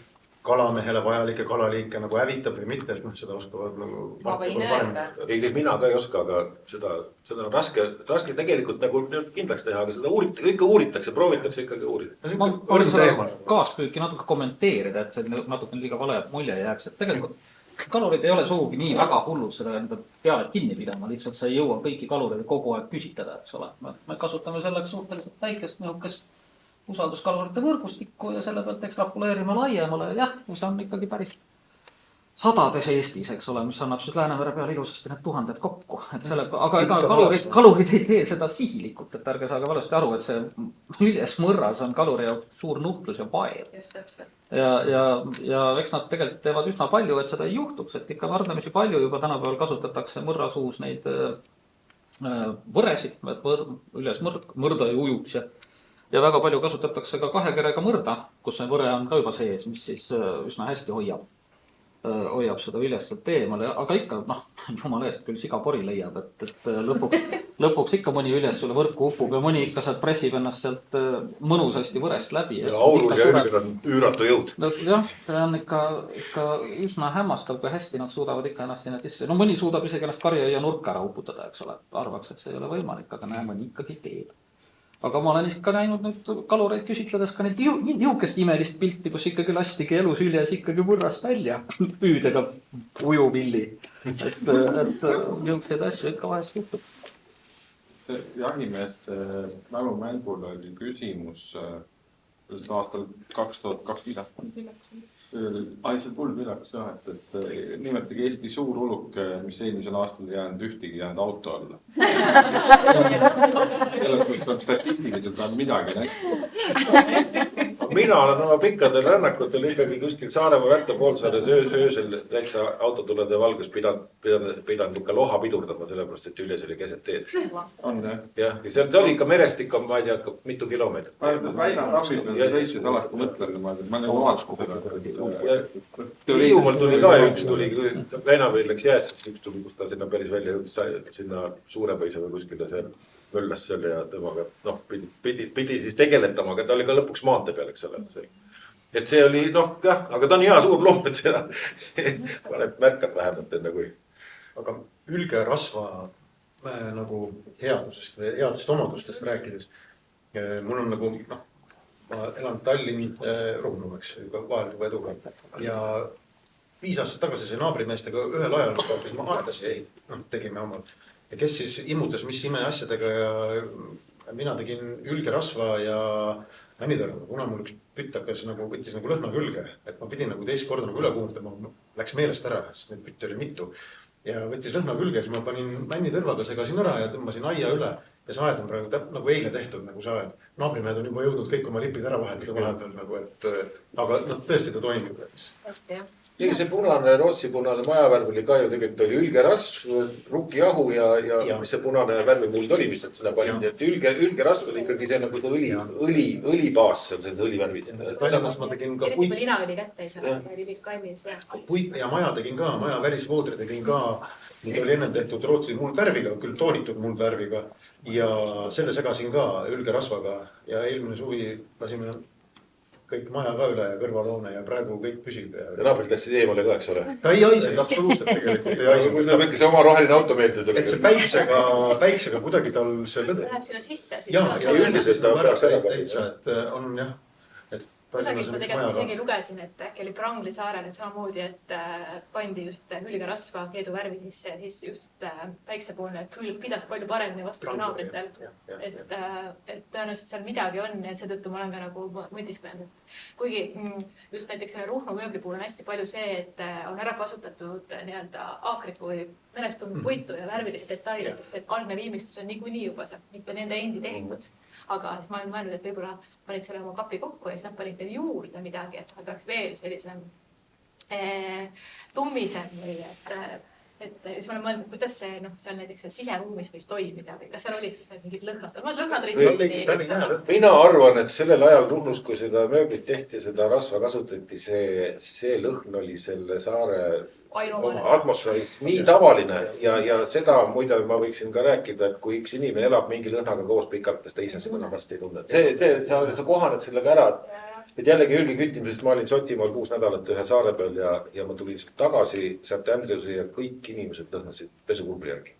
kalamehele vajalikke kalaliike nagu hävitab või mitte, seda oskavad nagu... Ma võin öelda. Ei, mina ka ei oska, aga seda on raske tegelikult nagu kindlaks teha, aga seda ikka uuritakse, proovitakse ikkagi uurida. Ma võin seda kaaspüüki natuke kommenteerida, et see natuke liiga vale mulje jääks, et tegelikult kalurid ei ole suugi nii väga hullud seda teavet kinni pidama, lihtsalt sa ei jõua kõiki kalureid kogu aeg küsitada, eks ole. Me kasutame selleks suhteliselt väikest usalduskalurite võrgustikku ja selle pealt ekstrapoleerime laiemale. Jah, mis on ikkagi päris sadades Eestis, eks ole, mis annab siis Läänemere peal ilusasti need tuhanded kokku. Aga kalurid ei tee seda sihilikult, et ärge saage valesti aru, et see üljes mõrras on kaluri jaoks suur nuhtlus ja pael. Just täpselt. Ja eks nad tegelikult teevad üsna palju, et seda ei juhtuks, et ikka vardamisi palju juba tänapäeval kasutatakse mõrrasuus neid võresid, et üles mõrda ei ujuks ja väga palju kasutatakse ka kahe kerega mõrda, kus see võre on ka juba sees, mis siis üsna hästi hoiab seda viljast sealt eemale, aga ikka, jumala eest küll siga pori leiab, et lõpuks ikka mõni viljas sulle võrku upub ja mõni ikka sealt pressib ennast sealt mõnusasti võrest läbi. Ja aurul ja ülgel on üüratu jõud. Jah, see on ikka üsna hämmastav, kui hästi nad suudavad ikka ennast sinna sisse. No mõni suudab isegi ennast karjaia nurka ära uputada, eks ole. Arvaks, et see ei ole võimalik, aga näe, mõni ikkagi teeb. Aga ma olen ikka näinud nüüd kalureid küsitledes ka niisugust imelist pilti, kus ikkagi lastigi elusüljes ikkagi võrrast välja püüdega ujuvilli. Et niisuguseid asju ikka vahest juhtub. Jahimeeste mälumängul oli küsimus aastal 2020. Aisel Kuldvillakas jah, et nimetagi Eesti suur uluk, mis eelmisel aastal ühtegi jäänud auto alla. Selles mõttes on statistiliselt on midagi näista. Mina olen oma pikkadel rännakutel ikkagi kuskil Saaremaa Värta poolsaares öösel täitsa autotulede valgus pidanud ikka loha pidurdama, sellepärast, et Üljes oli keset teed. On jah? Jah, ja see oli ikka merest ikka, ma ei tea, mitu kilomeetrit. Väina rapid on sõitsis alati mõtlen, ma nagu vaatasin seda. Hiiumaal tuli ka üks, Väinamäel läks jääst, üks tuli, kus ta sinna päris välja jõudis, sinna Suurepõise või kuskile seal möllas seal ja temaga pidi siis tegeletama, aga ta oli ka lõpuks maante peal, eks ole. Et see oli, jah, aga ta on hea suur loom, et seda märkab vähemalt enne kui. Aga ülgerasva nagu headusest või headest omadustest rääkides, mul on nagu, ma elan Tallinn Ruhnu, eks, vaheliku eduga ja 5 aastat tagasi see naabrimeestega ühel ajal kaupasime aedasi, tegime omal. Ja kes siis immutas mis imeasjadega ja mina tegin ülgerasva ja männitõrva. Kuna mul üks püttakas võttis lõhna külge, et ma pidin teist korda üle kuumutama, läks meelest ära, sest neid pütte oli mitu. Ja võttis lõhna külge, siis ma panin männitõrvaga segasin ära ja tõmbasin aia üle. Ja see aed on praegu nagu eile tehtud see aed. Naabrimehed on juba jõudnud kõik oma lipid ära vahetada vahepeal, aga tõesti ta toimib. Hästi, jah. Ja see punane, Rootsi punane majavärv oli ka ju tegelikult oli ülgerasv, rukkijahu ja mis see punane värvimuld oli, mis seda panid. Et ülgerasv oli ikkagi see nagu see õlibaas, see õlivärvid. Tallinnas ma tegin ka puit. Eriti lina oli kätte ei saa, oli kallis. Puit ja maja tegin ka, maja värisvoodri tegin ka. Nüüd oli enne tehtud Rootsi muldvärviga, küll toonitud muldvärviga. Ja selle segasin ka ülgerasvaga ja eelmine suvi lasime kõik maja ka üle ja kõrvaloone ja praegu kõik püsib. Ja naabrid läksid eemale ka, eks ole? Ta ei haisnud absoluutselt tegelikult. Ei haisnud. Kui ta võikki see oma roheline auto meelde. Et see päiksega kuidagi tal see lõde. Läheb sinna sisse. Ja üldiselt ta peaks ära täitsa, et on jah. Kusagil ma tegelikult isegi lugesin, et äkki oli Prangli saarel samamoodi, et pandi just hülgerasva keedu värvi sisse ja siis just päiksepoolne külg pidas palju paremini vastu kui naabritel. Et tõenäoliselt seal midagi on ja seetõttu ma olen ka nagu mõtisklenud. Kuigi just näiteks selle Ruhnu mööbli puhul on hästi palju see, et on ära kasutatud aakriku või mõnest tulnud puitu ja värvilisi detaile, sest et algne viimistus on niikuinii juba mitte nende endi tehtud. Aga siis ma olen mõelnud, et võib-olla panid selle oma kapi kokku ja siis nad panid veel juurde midagi, et nad oleks veel sellisem tummisem või et siis ma olen mõelnud, kuidas see seal näiteks siseruumis võis toimida või kas seal olid siis mingid lõhnad. Lõhnad olid Mina arvan, et sellel ajal Ruhnus, kui seda mööblit tehti ja seda rasva kasutati, see lõhn oli selle saare atmosfääris nii tavaline ja seda muide ma võiksin ka rääkida, et kui üks inimene elab mingi lõhnaga koos pikalt, ta ise seda pärast ei tunne. Sa kohaned sellega ära, et jällegi ülgi küttimisest ma olin Sotimaal 6 nädalat ühe saare peal ja ma tulin tagasi sealt Andrewsi ja kõik inimesed lõhnasid pesukumbri järgi.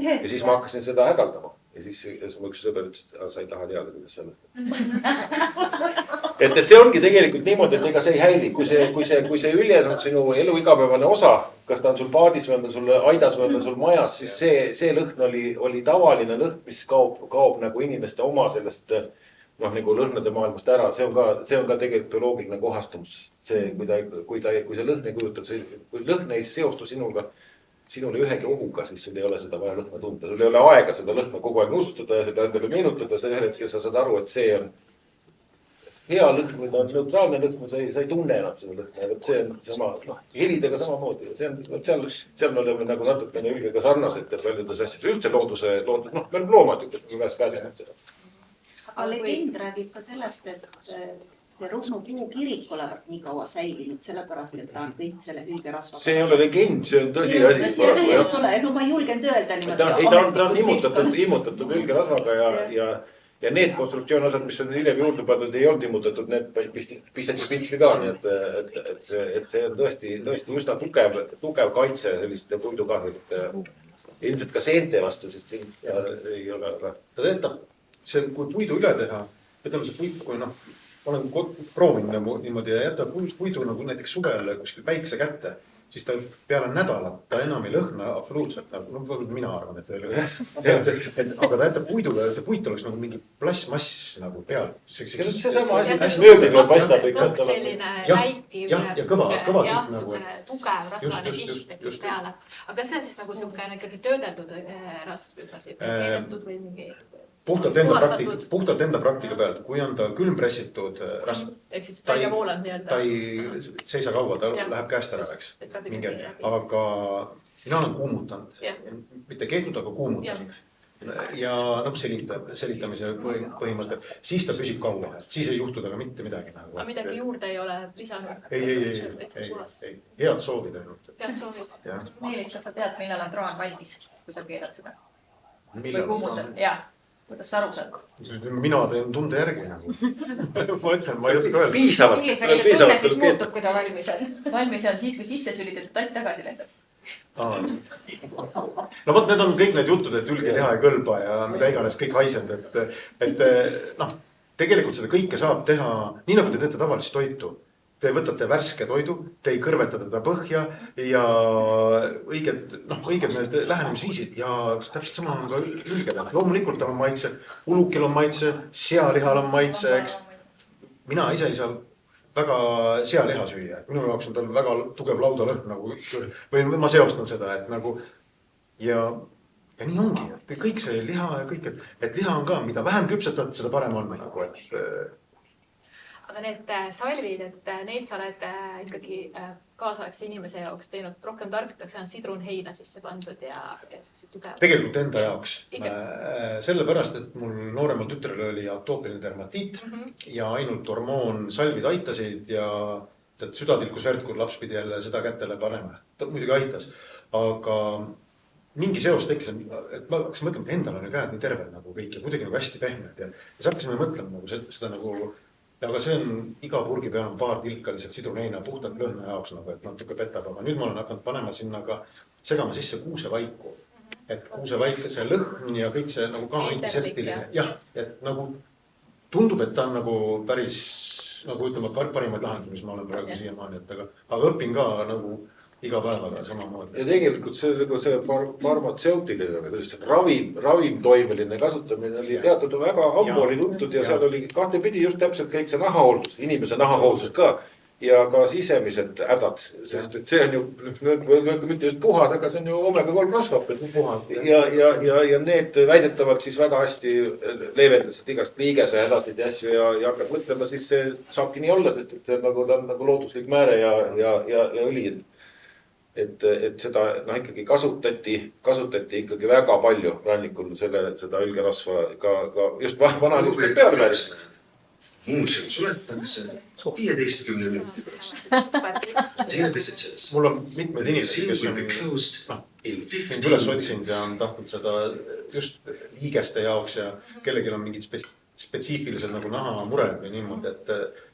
Ja siis ma hakkasin seda hädaldama. Ja siis mu üks sõber ütles, et sa ei taha teada, kuidas sa lõhnad. Et see ongi tegelikult niimoodi, et ega see ei häiri. Kui see üljes on sinu elu igapäevane osa, kas ta on sul paadis või on sul aidas või on sul majas, siis see lõhn oli tavaline lõhn, mis kaob nagu inimeste oma sellest nagu lõhnade maailmast ära. See on ka tegelikult bioloogiline kohastumus. Kui see lõhn ei kujutab, kui lõhn ei seostu sinule ühegi ohuga, siis sul ei ole seda vaja lõhna tunda. Sul ei ole aega seda lõhna kogu aeg nuusutada ja seda endale meenutada. See ühel hetkel sa saad aru, et see on hea lõhn, mida on neutraalne lõhn, sa ei tunne enam seda lõhna. See on sama, helidega samamoodi. Seal me oleme nagu natukene Ülgega sarnased paljudes asjades. Üldse looduse, me oleme loomad, me pääseme seda. Aga legend räägib ka sellest, et see Ruhnu puukirik olevat nii kaua säilinud, sellepärast, et ta on kõik selle hülgerasvaga. See ei ole legend, see on tõsi asi. No ma julgen öelda niimoodi. Ta on immutatud hülgerasvaga ja need konstruktsiooni osad, mis on hiljem juurde pandud, ei olnud immutatud, need pisteti piltsi ka. Et see on tõesti üsna tugev kaitse selliste puidukahvurite. Ilmselt ka seente vastu, sest siin ei ole. Ta töötab, see kui puidu üle teha, ütleme see puid, kui olen proovinud niimoodi ja jätta puidu nagu näiteks suvel kuskil päikse kätte, siis ta peale nädalat ta enam ei lõhna absoluutselt nagu, mina arvan, et aga ta jätab puidule ja see puit oleks nagu mingi plastmass nagu peal. See sama asi, mis mööbliga paistab ikka. Selline läikiv ja kõva nagu tugev rasvane kiht peale. Aga see on siis nagu siukene ikkagi töödeldud rasv, veedetud või mingi... Puhtalt enda praktika pealt, kui on ta külmpressitud rasv, ta ei seisa kaua, ta läheb käest ära, eks. Aga mina olen kuumutanud, mitte keetnud, aga kuumutanud. Ja selitamise põhimõte, siis ta püsib kaua, siis ei juhtu taga mitte midagi. Aga midagi juurde ei ole lisanud? Ei. Head soovid ainult. Head soovid. Meelis, kas sa tead, millal on traan valmis, kui sa keerad seda? Või kuumutad? Jaa. Kuidas sa aru saad? Mina teen tunde järgi. Ma ütlen, ma ei oska öelda. Piisavalt. Millise tunne siis muutub, kui ta valmis on? Valmis on siis, kui sisse sülitatud tatt tagasi lendab. No võt, need on kõik need jutud, et ülgeliha ei kõlba ja mida iganes kõik haisend. Et tegelikult seda kõike saab teha nii, nagu te teete tavalist toitu. Te võtate värske toidu, te ei kõrveta teda põhja ja õiged need lähenemisviisid ja täpselt sama on ka ülgedel. Loomulikult on maitse, ulukil on maitse, sealihal on maitse, eks. Mina ise ei saa väga sealiha süüa. Minu jaoks on tal väga tugev laudalõhn nagu, või ma seostan seda, et nagu ja nii ongi, et kõik see liha ja kõik, et liha on ka, mida vähem küpsetad, seda parem on nagu, et aga need salvid, et neid sa oled ikkagi kaasaegse inimese jaoks teinud, rohkem tarbitakse on sidrunheina sisse pandud ja tugev. Tegelikult enda jaoks. Sellepärast, et mul nooremalt tütrel oli atoopiline dermatiit ja ainult hormoonsalvid aitasid ja südatilkus verd, kui laps pidi jälle seda kätele panema. Ta muidugi aitas, aga mingi seos tekkis, et ma hakkasin mõtlema, et endal on ju käed nii terved nagu kõik ja kuidagi nagu hästi pehmed ja siis hakkasime mõtlema nagu seda nagu. Aga see on iga purgi peal on paar tilka lihtsalt sidrunheina puhtalt lõhna jaoks, nagu, et natuke petab. Aga nüüd ma olen hakanud panema sinna ka segama sisse kuusevaiku. Et kuusevaik, see lõhn ja kõik see nagu ka antiseptiline. Jah, et nagu tundub, et ta on nagu päris, nagu ütleme, parimaid lahendusi, mis ma olen praegu siiamaani. Aga õpin ka nagu iga päevaga samamoodi. Ja tegelikult see farmatseutiline, ravimtoimeline kasutamine oli teatud väga ammu oli tuntud ja seal oli kahtepidi just täpselt kõik see nahahooldus, inimese nahahooldus ka ja ka sisemised hädad, sest et see on ju mitte just puhas, aga see on ju omega-3 rasvab ja need väidetavalt siis väga hästi leevendasid igast liigese hädasid ja asju ja hakkad mõtlema, siis see saabki nii olla, sest et ta on nagu looduslik määre ja õli. Et seda ikkagi kasutati ikkagi väga palju rannikul seda ülgerasva ka just vanaliuste peale väärides. Muuseum suletakse 15 minuti pärast. Mul on mitmed inimesed, kes on mind üles otsinud ja on tahtnud seda just liigeste jaoks ja kellelgi on mingid spetsiifilised nagu nahamured või niimoodi,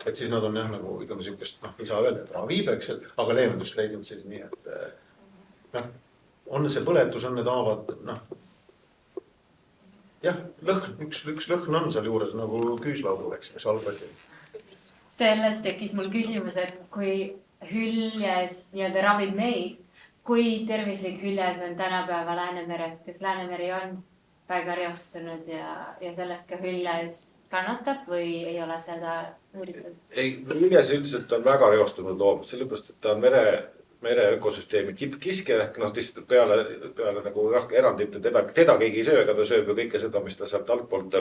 et siis nad on jah nagu, ütleme siukest, ei saa öelda, et ravib, eks, aga leevendust leidnud siis nii, et on see põletus, on need haavad, jah, üks lõhn on seal juures nagu küüslaudul, eks, mis algati. Sellest tekkis mul küsimus, et kui hüljes nii-öelda ravib meid, kui tervislik hüljes on tänapäeva Läänemeres, kes Läänemeri on väga reostunud ja sellest ka hüljes kannatab või ei ole seda uuritud? Ei, hüljes üldiselt on väga reostunud loom, sellepärast, et ta on mere ökosüsteemi tippkiske, lihtsalt peale nagu erandit, teda keegi ei söö, aga ta sööb ju kõike seda, mis ta sealt altpoolt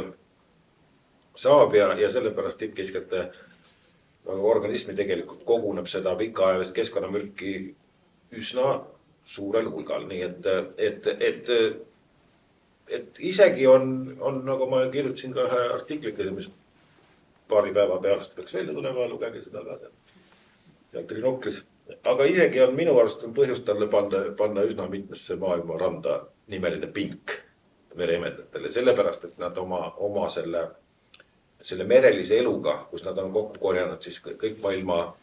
saab ja sellepärast tippkiskjate organismi tegelikult koguneb seda pikaajalist keskkonnamürki üsna suurel hulgal. Nii et isegi on, nagu ma kirjutasin ka ühe artikliga, mis paari päeva pealest peaks välja tulema, lugege seda ka seal Trinoklis. Aga isegi on minu arust on põhjust talle panna üsna mitmesse maailma randa nimeline pink mereemedlatele. Sellepärast, et nad oma selle merelise eluga, kus nad on kokku korjanud siis kõik maailma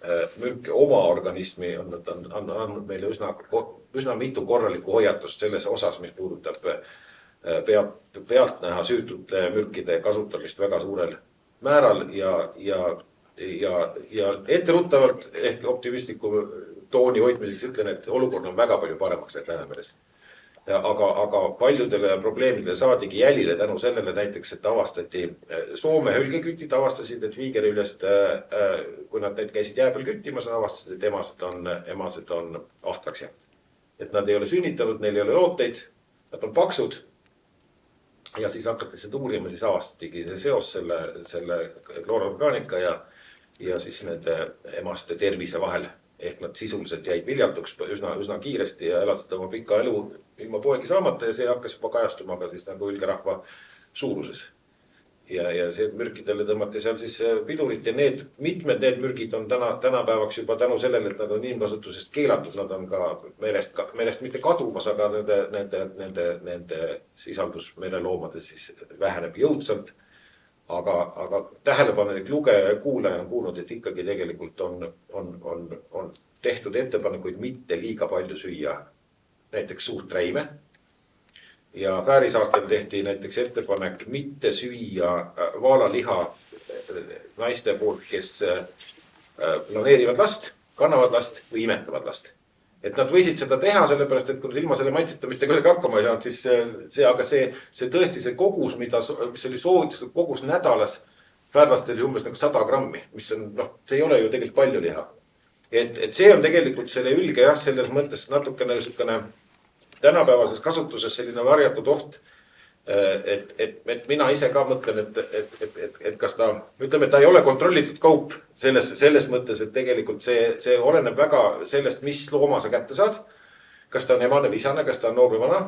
mürke oma organismi, on andnud meile üsna mitu korralikku hoiatust selles osas, mis puudutab pealtnäha süütute mürkide kasutamist väga suurel määral ja etteruttavalt ehk optimistliku tooni hoidmiseks ütlen, et olukord on väga palju paremaks Läänemeres. Aga paljudele probleemidele saadigi jälile tänu sellele näiteks, et avastati Soome hülgekütid, avastasid, et Viigerülest, kui nad neid käisid jää peal küttimas, avastasid, et emased on ahtraks jäänud. Et nad ei ole sünnitanud, neil ei ole looteid, nad on paksud. Ja siis hakati seda uurima, siis avastatigi see seos selle kloororgaanika ja siis nende emaste tervise vahel. Ehk nad sisuliselt jäid viljatuks üsna kiiresti ja elasid oma pika elu ilma poegi saamata ja see hakkas juba kajastuma ka siis nagu hülgerahva suuruses. Ja see mürkidele tõmmati seal siis pidurit ja mitmed need mürgid on tänapäevaks juba tänu sellele, et nad on inimkasutusest keelatud, nad on ka merest mitte kadumas, aga nende sisaldus mereloomades siis väheneb jõudsalt. Aga tähelepanelik lugeja ja kuulaja on kuulnud, et ikkagi tegelikult on tehtud ettepanekuid mitte liiga palju süüa näiteks suurt räime. Ja Fääri saartel tehti näiteks ettepanek mitte süüa vaalaliha naiste poolt, kes planeerivad last, kannavad last või imetavad last. Et nad võisid seda teha, sellepärast, et kui ilma selle maitseta mitte kuidagi hakkama ei saanud, siis see tõesti see kogus, mis oli soovituslik kogus nädalas, fäärlastel oli umbes nagu 100 grammi, mis on, see ei ole ju tegelikult palju liha. Et see on tegelikult selle ülge selles mõttes natukene tänapäevases kasutuses selline varjatud oht, et mina ise ka mõtlen, et kas ta, ütleme, et ta ei ole kontrollitud kaup selles mõttes, et tegelikult see oleneb väga sellest, mis looma sa kätte saad. Kas ta on emane visane, kas ta on noor või vana.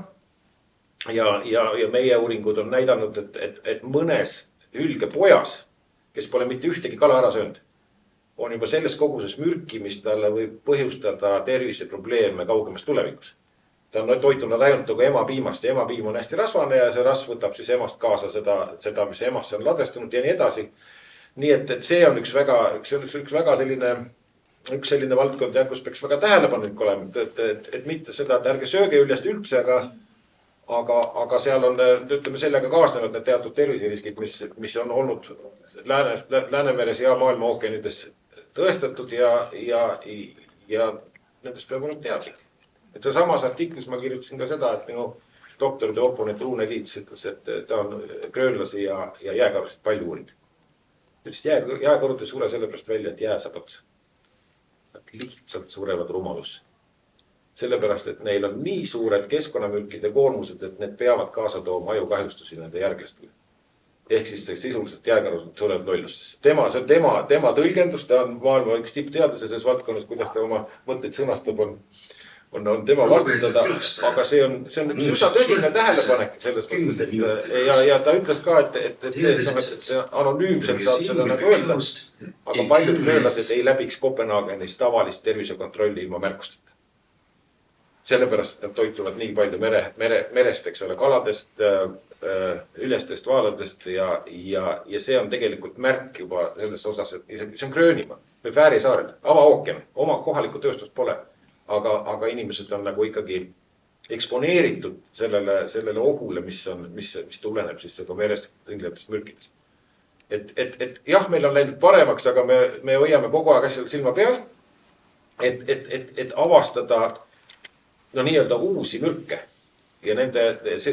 Ja meie uuringud on näidanud, et mõnes hülgepojas, kes pole mitte ühtegi kala ära söönud, on juba selles koguses mürki, mis talle võib põhjustada terviseprobleeme kaugemas tulevikus. Ta on toitunud ainult nagu emapiimast ja emapiim on hästi rasvane ja see rasv võtab siis emast kaasa seda, mis emasse on ladestunud ja nii edasi. Nii et see on üks väga selline valdkond, kus peaks väga tähelepanelik olema, et mitte seda, et ärge sööge üldest üldse, aga seal on, ütleme, sellega kaasnevad need teatud terviseriskid, mis on olnud Läänemeres ja maailma ookeanides tõestatud ja nendest peab olema teadlik. Et see samas artiklis ma kirjutasin ka seda, et minu doktoride oponent Ruune Liits ütles, et ta on gröönlasi ja jääkarusid palju uurinud. Ütlesid, jääkarud ei sure sellepärast välja, et jää saab otsa. Nad lihtsalt surevad rumalus. Sellepärast, et neil on nii suured keskkonnamürkide koormused, et need peavad kaasa tooma ajukahjustusi nende järglastele. Ehk siis sisuliselt jääkarud surevad lollustesse. Tema tõlgendus, ta on maailma üks tippteadlase selles valdkonnas, kuidas ta oma mõtteid sõnastab on tema vastutada, aga see on üks üsna tõsine tähelepanek selles mõttes, ja ta ütles ka, et anonüümselt saab seda nagu öelda, aga paljud gröönlased ei läbiks Kopenhaagenis tavalist tervisekontrolli ilma märkusteta. Sellepärast, et nad toituvad nii palju merest, eks ole, kaladest, ülestest vaaladest ja see on tegelikult märk juba selles osas, et see on Gröönimaa või Fääri saared, avaookean, oma kohalikku tööstust pole. Aga inimesed on nagu ikkagi eksponeeritud sellele ohule, mis tuleneb siis seda merest ringlevatest mürkidest. Et jah, meil on läinud paremaks, aga me hoiame kogu aeg asjal silma peal, et avastada nii-öelda uusi mürke ja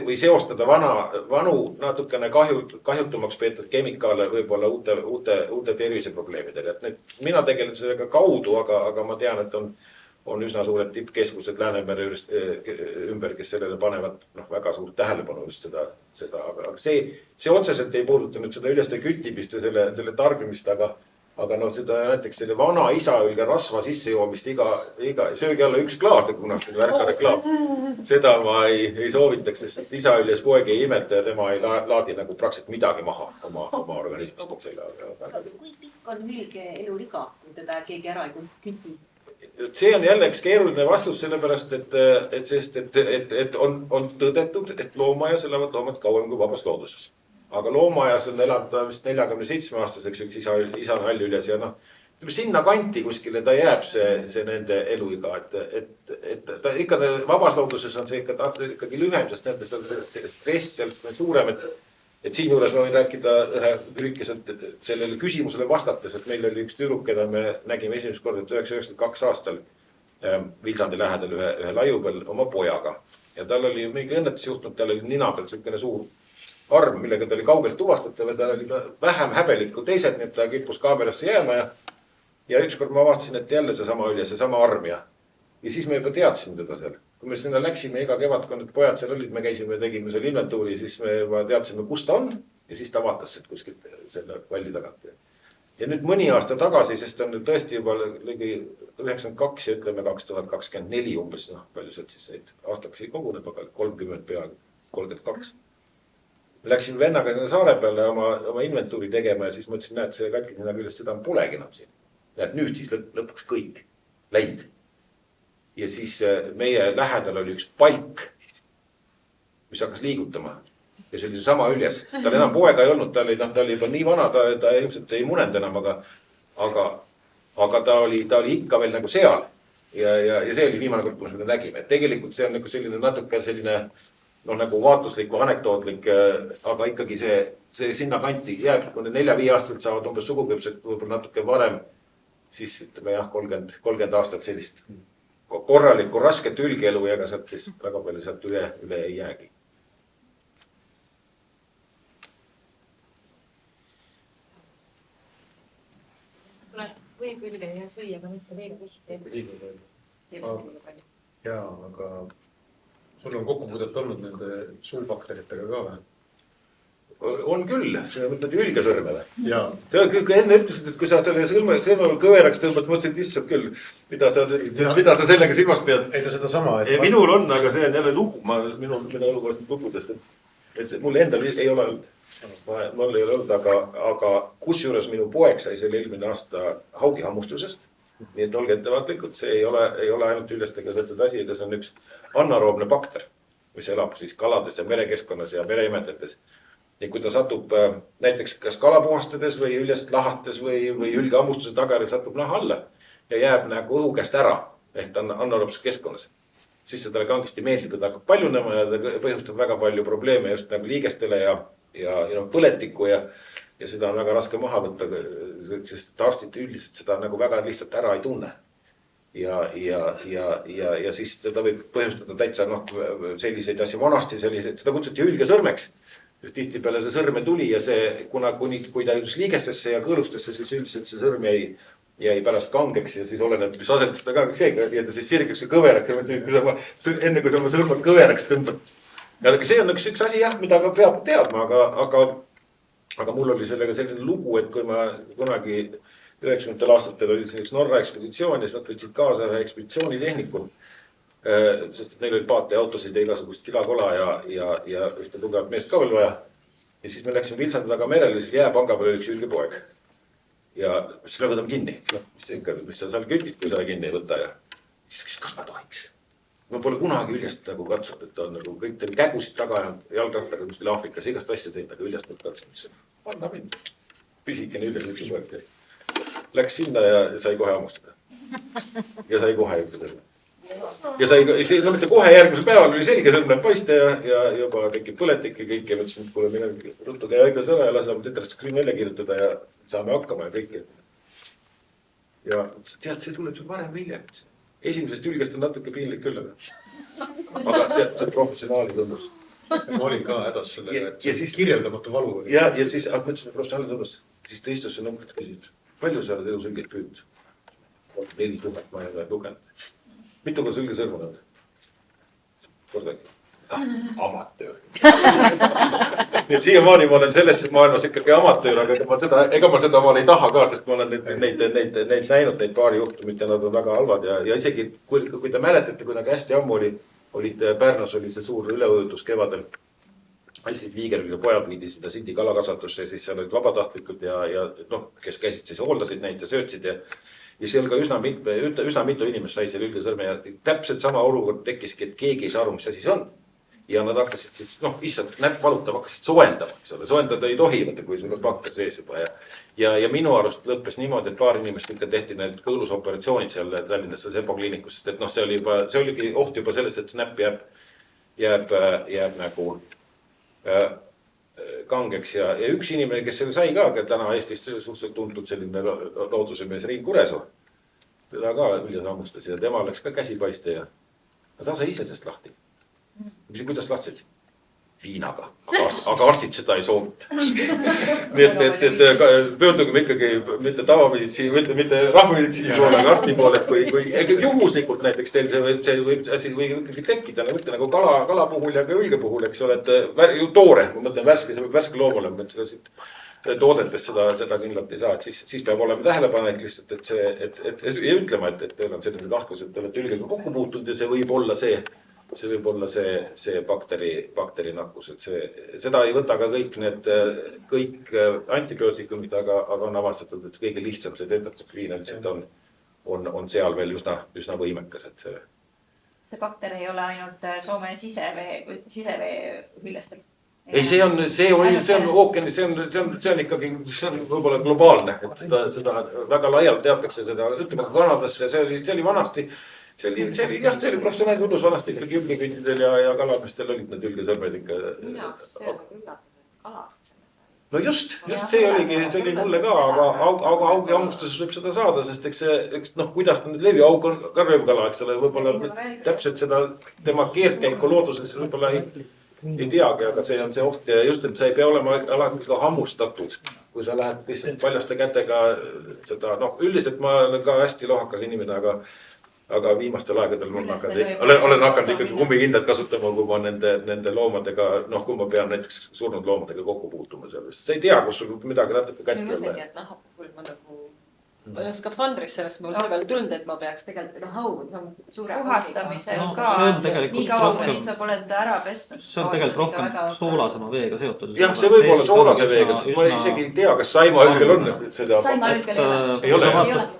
või seostada vanu natukene kahjutumaks peetud kemikaale võib-olla uute terviseprobleemidega. Mina tegelen sellega kaudu, aga ma tean, et on üsna suured tippkeskused Läänemere ümber, kes sellele panevad väga suurt tähelepanu just seda, aga see otseselt ei puuduta nüüd seda üleste küttimist ja selle tarbimist, aga seda näiteks selle vana isaõlge rasva sissejoomist iga söögi alla 1 klaas, kunagi värka reklaam. Seda ma ei soovitaks, sest isaõljes poeg ei imeta ja tema ei laadi nagu praktiliselt midagi maha oma organismist. Kui pikk on hülge eluiga, kui teda keegi ära ei küti? See on jälle üks keeruline vastus, sellepärast, et on tõdetud, et loomaajas elavad loomad kauem kui vabas looduses. Aga loomaajas on elanud vist 47-aastaseks üks isa on hallüljes ja sinna kanti kuskile ta jääb see nende eluiga, et ta ikka vabas looduses on see ikkagi lühem, sest nende stress sellest on suurem, et siinjuures ma võin rääkida lühikeselt sellele küsimusele vastates, et meil oli üks tüdruk, keda me nägime esimest korda 1992 aastal Vilsandi lähedal ühe laiu peal oma pojaga ja tal oli mingi õnnetus juhtunud, tal oli nina peal selline suur arm, millega ta oli kaugelt tuvastatav ja ta oli vähem häbelik kui teised, nii et ta kippus kaamerasse jääma ja ükskord ma avastasin, et jälle seesama arm ja siis me juba teadsime teda seal. Kui me sinna läksime iga kevad, kui need pojad seal olid, me käisime ja tegime selle inventuuri, siis me juba teadsime, kus ta on ja siis ta vaatas kuskilt selle valli tagant. Ja nüüd mõni aasta tagasi, sest on nüüd tõesti juba ligi 92 ja ütleme 2024 umbes, palju sealt siis neid aastaks ei koguneb, aga 30 peaaegu, 32. Me läksime vennaga saare peale oma inventuuri tegema ja siis ma ütlesin, näed, see katki sinna küljest, seda polegi enam siin. Näed, nüüd siis lõpuks kõik läinud. Ja siis meie lähedal oli üks palk, mis hakkas liigutama. Ja see oli sama hüljes. Tal enam poega ei olnud, ta oli juba nii vana, ta ilmselt ei munend enam, aga ta oli ikka veel nagu seal. Ja see oli viimane kord, kui me seda nägime. Tegelikult see on nagu selline natuke selline nagu vaatuslik või anekdootlik, aga ikkagi see sinna kanti jääb, kui 4-5 aastaselt saavad umbes suguküpsed võib-olla natuke varem, siis ütleme 30 aastat sellist korralikku rasket ülgeelu ja ega sealt siis väga palju sealt üle ei jäägi. Võib ülge ja süüa, aga mitte liiga tihti. Jaa, aga sul on kokkupuudet olnud nende suubakteritega ka või? On küll, sa mõtled ülgesõrme või? Jaa. Kui enne ütlesid, et kui sa selle sõrme kõveraks tõmbad, mõtlesid lihtsalt küll, mida sa sellega silmas pead. Ei no seda sama. Minul on, aga see on jälle lugu, minu elukordast lugudest, et mul endal ei ole olnud. Mul ei ole olnud, aga kusjuures minu poeg sai selle eelmine aasta haugihammustusest. Nii et olge ettevaatlikud, see ei ole ainult ülestega seotud asi, see on üks anaeroobne bakter, mis elab siis kalades ja merekeskkonnas ja mereimetetes. Ja kui ta satub näiteks kas kalapuhastades või üljest lahates või hülgehammustuse tagari satub naha alla ja jääb nagu õhu käest ära, ehk ta on anaeroobses keskkonnas, siis see talle kangesti meeldib ja ta hakkab paljunema ja ta põhjustab väga palju probleeme just nagu liigestele ja põletikku ja seda on väga raske maha võtta, sest arstid üldiselt seda nagu väga lihtsalt ära ei tunne. Ja siis ta võib põhjustada täitsa selliseid asju vanasti, seda kutsuti hülgesõrmeks, sest tihtipeale see sõrme tuli ja see, kui ta jõudis liigestesse ja kõõlustesse, siis üldiselt see sõrm jäi pärast kangeks ja siis oleneb, mis asetas ta ka seega ja ta siis sirgeks ja kõveraks, enne kui sa oma sõrma kõveraks tõmbad. See on üks asi jah, mida ka peab teadma, aga mul oli sellega selline lugu, et kui ma kunagi 90. aastatel oli selleks Norra ekspeditsioon ja siis nad võtsid kaasa ühe ekspeditsioonitehniku, sest neil oli paate autosid ja igasugust kilakola ja ühte tugevat meest ka veel vaja. Ja siis me läksime Vilsandi taga merele, siis jääpanga peal oli üks ülgepoeg. Ja siis me võtame kinni, mis sa seal kütid, kui sa kinni ei võta ja siis küsis, kas ma tohiks? Ma pole kunagi üljest nagu katsud, et on nagu kõik teil kägusid taga ja jalgrattaga kuskil Aafrikas, igast asja teinud, aga üljest nüüd katsud. Anna mind. Pisikene üljest poeg. Läks sinna ja sai kohe hammustada. Ja sai kohe üldesõrme. Ja sai, no mitte kohe järgmisel päeval oli selge sõrm läheb paiste ja juba tekib põletik ja kõik ja mõtlesin, et kuule mine ruttu käi haiglas ära ja lase oma tütrest kriim välja kirjutada ja saame hakkama ja kõik. Ja tead, see tuleb sul varem hiljem. Esimesest ülgest on natuke piinlik küll, aga tead, see professionaali tundus. Ma olin ka hädas sellega, et see kirjeldamatu valu. Ja siis mõtlesin, professionaali tundus. Siis ta istus see numbrit küsimus. Palju sa oled elus ülgeid püüdnud? 4000, ma ei ole lugenud. mitu korda Hülge Sõrm on? Kordagi. Amatöör. Nii et siiamaani ma olen selles maailmas ikkagi amatöör, aga ega ma seda omal ei taha ka, sest ma olen neid näinud, neid paari juhtumit ja nad on väga halvad ja isegi kui te mäletate, kui nagu hästi ammu olid Pärnus oli see suur üleujutus kevadel. Siis Viigeril ja pojad viidi sinna Sindi kalakasvatusse ja siis seal olid vabatahtlikud ja kes käisid siis hooldasid neid ja söötsid ja seal ka üsna mitu inimest sai seal Hülge Sõrme ja täpselt sama olukord tekkiski, et keegi ei saa aru, mis asi see on. Ja nad hakkasid siis, issand, näpp valutav, hakkasid soendama, eks ole. Soendada ei tohi, kui sul on bakter sees juba. Ja minu arust lõppes niimoodi, et paar inimest ikka tehti need kõõlusoperatsioonid seal Tallinnas Sepo kliinikus, sest et see oligi oht juba sellest, et see näpp jääb nagu kangeks ja üks inimene, kes selle sai ka täna Eestis suhteliselt tuntud selline loodusemees Riin Kuresoo. Teda ka Hülje sammustas ja tema läks ka käsi paiste ja ta sai ise sest lahti. Kuidas lahtsid? Viinaga, aga arstid seda ei soovita. Nii et pöördugime ikkagi mitte tavameditsiini, mitte rahvameditsiini poole, aga arsti poole, kui juhuslikult näiteks teil see võib ikkagi tekkida, nagu kala puhul ja ka Hülge puhul, eks ole, et ju toore, ma mõtlen värske, see võib värske loomule, et seda siit toodetest seda kindlalt ei saa, et siis peab olema tähelepanek lihtsalt, et ütlema, et teil on selline kahtlus, et te olete Hülgega kokku puutunud ja see võib olla see bakteri nakkus, et seda ei võta ka kõik antibiootikumid, aga on avastatud, et kõige lihtsam see tetratsükliin on seal veel üsna võimekas, et see bakter ei ole ainult Soome sisevee hüljestel. Ei, see on ookeanis, see on ikkagi, see on võib-olla globaalne, et seda väga laialt teatakse seda, ütleme ka Kanadast ja see oli vanasti. See oli professionaalne tunnus vanasti ikkagi hülgeküttidel ja kalamestel olid need Hülgesõrmed ikka. Minu jaoks see on üllatus, et kalad selle sai. No just see oli mulle ka, aga augi ammustuses võib seda saada, sest eks kuidas ta nüüd levi, aug on ka röövkala, eks ole, võib-olla täpselt seda tema keerdkäiku looduses võib-olla ei teagi, aga see on see oht ja just, et sa ei pea olema alati seda hammustatud, kui sa lähed lihtsalt paljaste kätega seda, üldiselt ma olen ka hästi lohakas inimene, aga viimastel aegadel olen hakanud ikkagi kummikindat kasutama, kui ma nende loomadega, kui ma pean näiteks surnud loomadega kokku puutuma seal. Sa ei tea, kus sul midagi natuke kätki on. Ma mõtlengi, et nahapuhul ma nagu skafandris sellest mul selle peale tulnud, et ma peaks tegelikult haugud suure puhastamisel ka nii kaua, et sa pole teda ära pestnud. See on tegelikult rohkem soolasema veega seotud. Jah, see võib olla soolase veega, sest ma isegi ei tea, kas Saima-Hülgel on seda. Saima-Hülgel ei ole.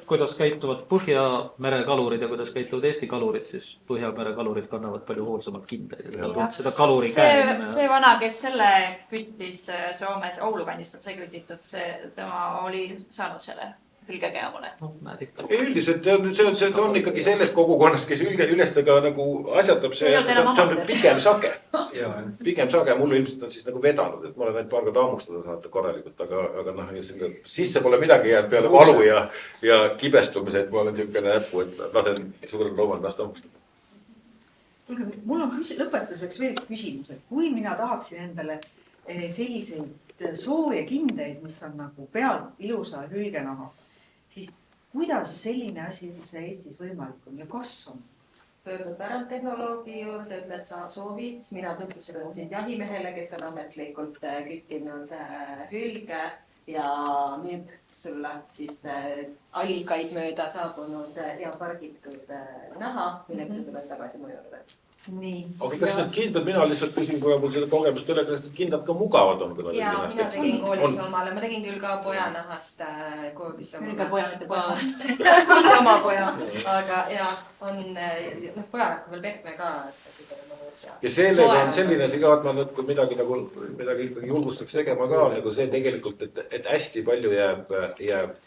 Kuidas käituvad Põhjamere kalurid ja kuidas käituvad Eesti kalurid, siis Põhjamere kalurid kannavad palju hoolsamalt kindaid. Seda kaluri käe. See vana, kes selle küttis Soomes, Oulu kandist on see kütitud, tema oli saanud selle hülgekeamale. Üldiselt see on ikkagi selles kogukonnas, kes hülgestega nagu asjatab, see on pigem sage. Pigem sage, mul ilmselt on siis nagu vedanud, et ma olen ainult paar korda hammustada saanud korralikult, aga sisse pole midagi jäänud peale valu ja kibestumise, et ma olen selline näppu, et lasen suurel loomal last hammustada. Mul on lõpetuseks veel küsimus, et kui mina tahaksin endale selliseid sooja kindeid, mis on nagu pealt ilusa hülgenaha, siis kuidas selline asi üldse Eestis võimalik on ja kas on? Pöördud pärandtehnoloogi juurde, ütled sa soovid, mina tutvustasin sind jahimehele, kes on ametlikult küttinud hülge ja müüb sulle siis allikaid mööda saabunud ja pargitud naha, millega sa tuled tagasi mu juurde. Nii. Aga kas need kindad, mina lihtsalt küsin, kui mul seda kogemust üle, kas need kindad ka mugavad on? Jaa, mina tegin koolis omale, ma tegin küll ka pojanahast koolis omast. Oma poja, aga ja on pojanak veel pehme ka. Ja sellega on selline siga, et ma nüüd midagi ikkagi julgustaks tegema ka, nagu see tegelikult, et hästi palju jääb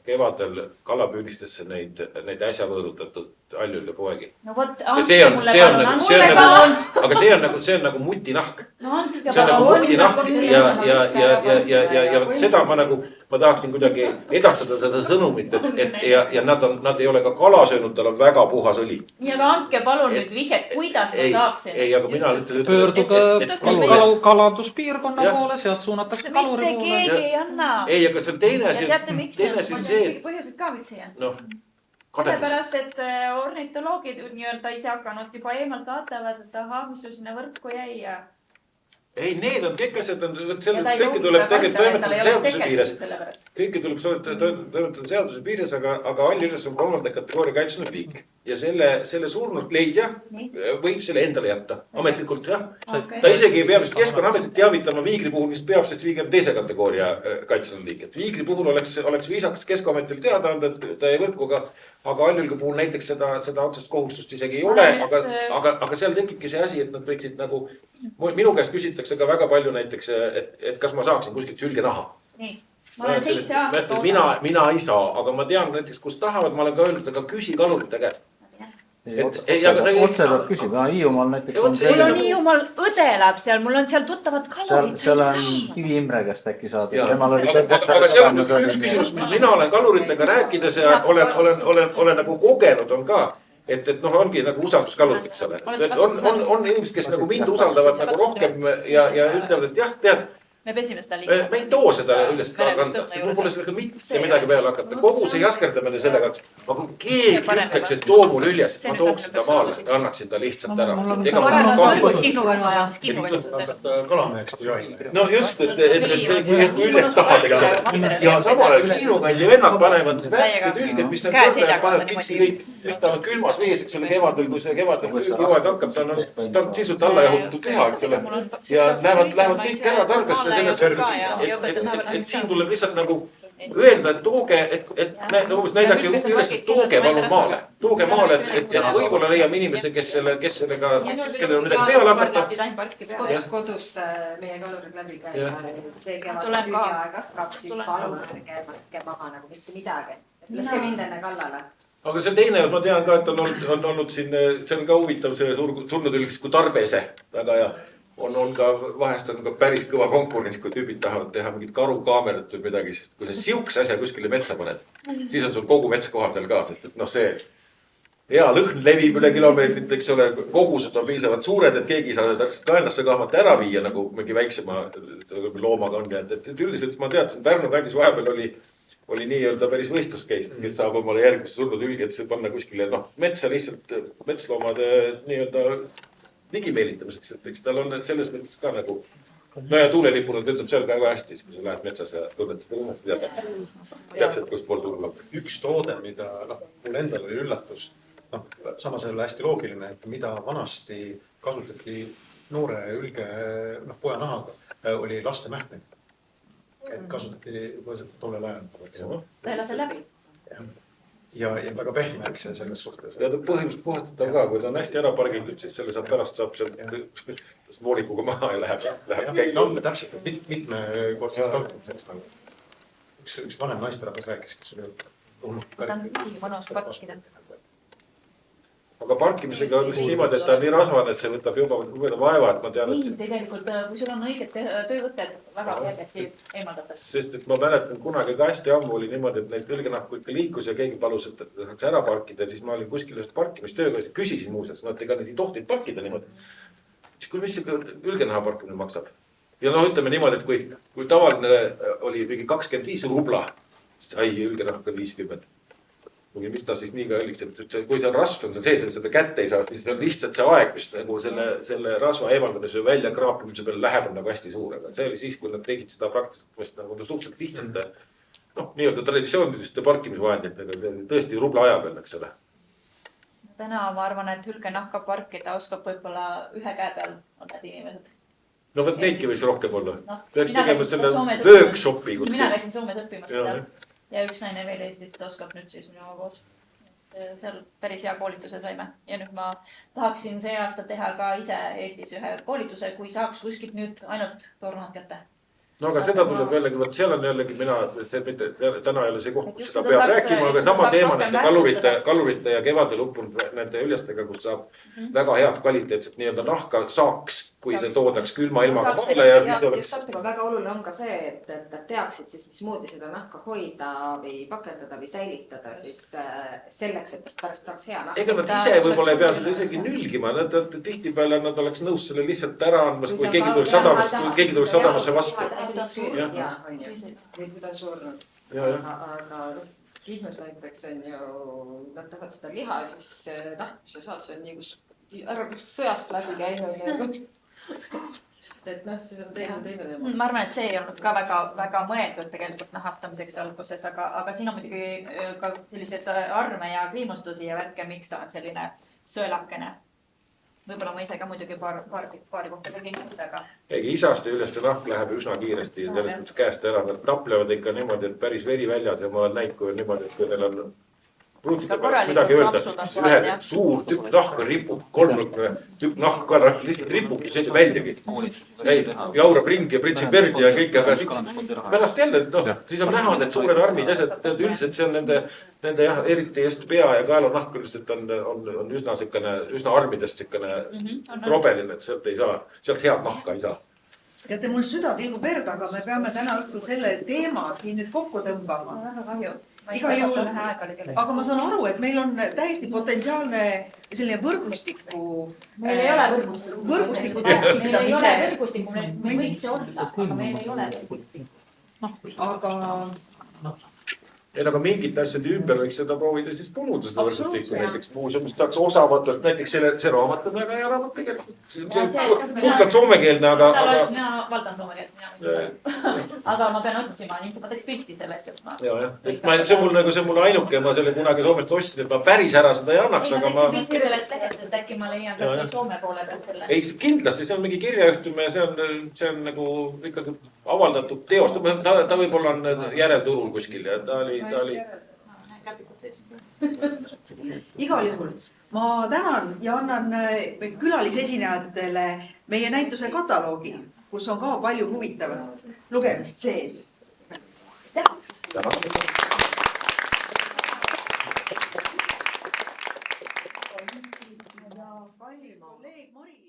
kevadel kalapüüdistesse neid äsja võõrutatud allul ja poegi. No vot, andke mulle palun. Aga see on nagu mutinahk. No andke see on nagu mutinahk ja seda ma tahaksin kuidagi edastada seda sõnumit, ja nad ei ole ka kala söönud, tal on väga puhas õli. Nii, aga andke palun nüüd vihjet, kuidas ma saaksin. Ei, aga mina ütlen, pöörduge kalanduspiirkonna poole, sealt suunatakse kaluri poole. Mitte keegi ei anna. Ei, aga see on teine asi. Ja teate miks? Ma tean põhjused ka, miks ei anna. sellepärast, et ornitoloogid nii-öelda ise hakanud juba eemalt vaatavad, et ahaa, mis sul sinna võrku jäi ja... Ei, need on kõik asjad, kõike tuleb tegelikult toimetada seaduse piires. Kõike tuleb toimetada seaduse piires, aga Alliüles on 3. kategooria kaitsenud liik. Ja selle surnud leidja võib selle endale jätta. Ametlikult, jah. Ta isegi ei pea Keskkonnaametit teavitama Viigri puhul, mis peab, sest Viigri on 2. kategooria kaitsenud liik. Viigri puhul oleks viisakas Keskkonnaametile teada anda, et ta ei võrkuga. Aga Alliülge puhul näiteks seda otsest kohustust isegi ei ole, aga seal tekibki see asi, et nad võiksid nagu, minu käest küsitakse ka väga palju näiteks, et kas ma saaksin kuskilt hülgenaha. Nii, ma olen 7 aastat oodanud. Mina ei saa, aga ma tean näiteks, kus tahavad, ma olen ka öelnud, aga küsi kalurite käest. Otse peab küsima, Hiiumaal näiteks mul on Hiiumaal õde läheb seal, mul on seal tuttavad kalurid. Seal on Kivi Imre käest äkki saada. Aga seal on üks küsimus, mis mina olen kaluritega rääkides ja olen nagu kogenud on ka, et ongi nagu usalduskalur, eks ole. On inimesed, kes nagu mind usaldavad nagu rohkem ja ütlevad, et jah, tead, me pesime seda liiga. Me ei too seda üles kanda, mul pole sellega mitte midagi peale hakata. Kogu see jaskerdamine sellega, aga kui keegi ütleks, et too mul üljes, et ma tooksin ta maale, annaksin ta lihtsalt ära. Kalameheks kui jahile. No just, et see kui üles tahad, eks ole. Ja samal ajal Hiinukandi vennad panevad värsked ülged, mis nad panevad piksi kõik, mis ta on külmas vees, eks ole, kevadel, kui see kevadel hooaeg hakkab, ta on sisult alla jahutatud liha, eks ole. Ja lähevad kõik ära tarbesse selles võrgus, et siin tuleb lihtsalt nagu öelda, et tooge, et näidake üles, et tooge palun maale. Tooge maale, et võib-olla leiame inimese, kes sellega on midagi peale hakata. Kodus meie kalurid läbi käia, see kevad hülgeaeg hakkab, siis palun ärge maha nagu mitte midagi. Laske mind enne kallale. Aga see teine, ma tean ka, et on olnud siin, see on ka huvitav, see surnud ülgiks kui Tarbese, väga hea. On ka vahest on ka päris kõva konkurents, kui tüübid tahavad teha mingit karukaamerat või midagi, sest kui sa siukse asja kuskile metsa paned, siis on sul kogu mets kohal seal ka, sest et see hea lõhn levib üle kilomeetrit, eks ole, kogused on piisavalt suured, et keegi ei saa seda kaenlasse kahmata ära viia, nagu mingi väiksema loomaga on. Et üldiselt ma teadsin, Pärnu kandis vahepeal oli nii-öelda päris võistluskeis, kes saab omale järgmist surnud ülged panna kuskile metsa lihtsalt metsloomade nii-öelda ligi meelitamiseks, et eks tal on selles mõttes ka nagu, ja tuulelipuna töötab seal ka väga hästi, kui sa lähed metsas ja tunned seda õnnest täpselt, kus pool tulla. Üks toode, mida mul endal oli üllatus, samas oli hästi loogiline, et mida vanasti kasutati noore ülge pojanahaga, oli laste mähkmine. Et kasutati juba tollel ajal. Ta ei lase läbi. Ja väga pehme, eks see selles suhtes. Ja põhimõtteliselt puhastatav ka, kui ta on hästi ära pargitud, siis selle pärast saab sealt voolikuga maha ja läheb käima. Täpselt, mitmekordselt kasutamiseks. Üks vanem naisterahvas rääkis, kes oli olnud parkida. Aga parkimisega on just niimoodi, et ta on nii rasvane, et see võtab juba vaeva, et ma tean, et... Tegelikult, kui sul on õiged töövõtted, väga kergesti eemaldatakse. Sest et ma mäletan kunagi ka hästi ammu oli niimoodi, et neid ülgenahku ikka liikus ja keegi palus, et saaks ära parkida. Ja siis ma olin kuskil ühest parkimistööga, küsisin muuseas, ega neid ei tohtid parkida niimoodi. Siis kui mis see ülgenaha parkimine maksab? Ja ütleme niimoodi, et kui tavaline oli mingi 25 rubla, siis ülgenahk on 50. Mis ta siis nii ka õliks, et kui see rasv on sees, et seda kätte ei saa, siis on lihtsalt see aeg, mis nagu selle rasva eemaldamise välja kraapimise peale läheb on nagu hästi suur. Aga see oli siis, kui nad tegid seda praktiliselt nagu suhteliselt lihtsalt nii-öelda traditsiooniliste parkimisvahenditega, see oli tõesti rubla aja peal, eks ole. Täna ma arvan, et hülgenahka parkida oskab võib-olla ühe käe peal on need inimesed. No võt neidki võiks rohkem olla. Peaks tegema selle workshopi. Mina käisin Soomes õppimas seda. Ja üks naine veel Eestist oskab nüüd siis minuga koos. Seal päris hea koolituse saime. Ja nüüd ma tahaksin see aasta teha ka ise Eestis ühe koolituse, kui saaks kuskilt nüüd ainult toornahad kätte. No aga seda tuleb jällegi, seal on jällegi täna ei ole see koht, kus seda peab rääkima, aga sama teema nende kalurite ja kevadel uppunud nende üljestega, kus saab väga head kvaliteetset nii-öelda nahka saaks, kui see toodaks külma ilmaga maale ja siis oleks... Väga oluline on ka see, et teaksid siis, mismoodi seda nahka hoida või pakendada või säilitada siis selleks, et pärast saaks hea nahka. Ega nad ise võib-olla ei pea seda isegi nülgima, tihtipeale nad oleks nõus selle lihtsalt ära andmas, kui keegi tuleks sadamasse vastu. Kui ta on surnud. Kihnus näiteks on ju, nad tahavad seda liha, siis noh, mis sa saad, see on nagu ära sõjast läbi käinud. Et noh, siis on teine teema. Ma arvan, et see ei olnud ka väga mõeldud tegelikult nahastamiseks alguses, aga siin on muidugi ka selliseid arme ja kriimustusi ja värke, miks ta on selline sõelakene. Võib-olla ma ise ka muidugi paari kohta ka kinnitada, aga... Ega isast ja üles see nahk läheb üsna kiiresti ja selles mõttes käest ära. Nad taplevad ikka niimoodi, et päris veri väljas ja ma olen näinud, kui niimoodi, et kui neil on pruutide pärast midagi öelda, siis ühe suur tükk nahka ripub, kolmnukne tükk nahka ka lihtsalt ripub ja see ei väljagi. Jaurab ringi ja pritsib verdi ja kõik, aga siis pärast jälle, noh, siis on näha need suured armid ja üldiselt see on nende jah, eriti just pea ja kaela nahk üldiselt on üsna armidest krobeline, et sealt ei saa, sealt head nahka ei saa. Teate, mul süda tilgub verd, aga me peame täna õhtul selle teema siin nüüd kokku tõmbama. Väga kahju. Igal juhul, aga ma saan aru, et meil on täiesti potentsiaalne selline võrgustiku... Meil ei ole võrgustiku tekitamise... Meil ei ole võrgustiku, meil võiks see olla, aga meil ei ole võrgustiku. Aga... Aga mingite asjade ümber võiks seda proovida siis punuda seda võrgustikku. Näiteks muuseumist saaks osavatelt, näiteks see raamat on väga hea raamat tegelikult. See on puhtalt soomekeelne, aga... Mina valdan soomekeelt. Aga ma pean otsima, nii ma teeks pilti sellest, et ma... See on mul ainuke, ma selle kunagi Soomest ostsin, et ma päris ära seda ei annaks, aga ma... Pilti sellest lehest, et äkki ma leian ka Soome poole pealt selle. Ei, kindlasti, see on mingi kirjaühtume ja see on nagu ikkagi avaldatud teost. Ta võib-olla on järelturul kuskil ja ta oli... Igal juhul ma tänan ja annan külalisesinejatele meie näituse kataloogi, kus on ka palju huvitavat lugemist sees. Kallis kolleeg Mari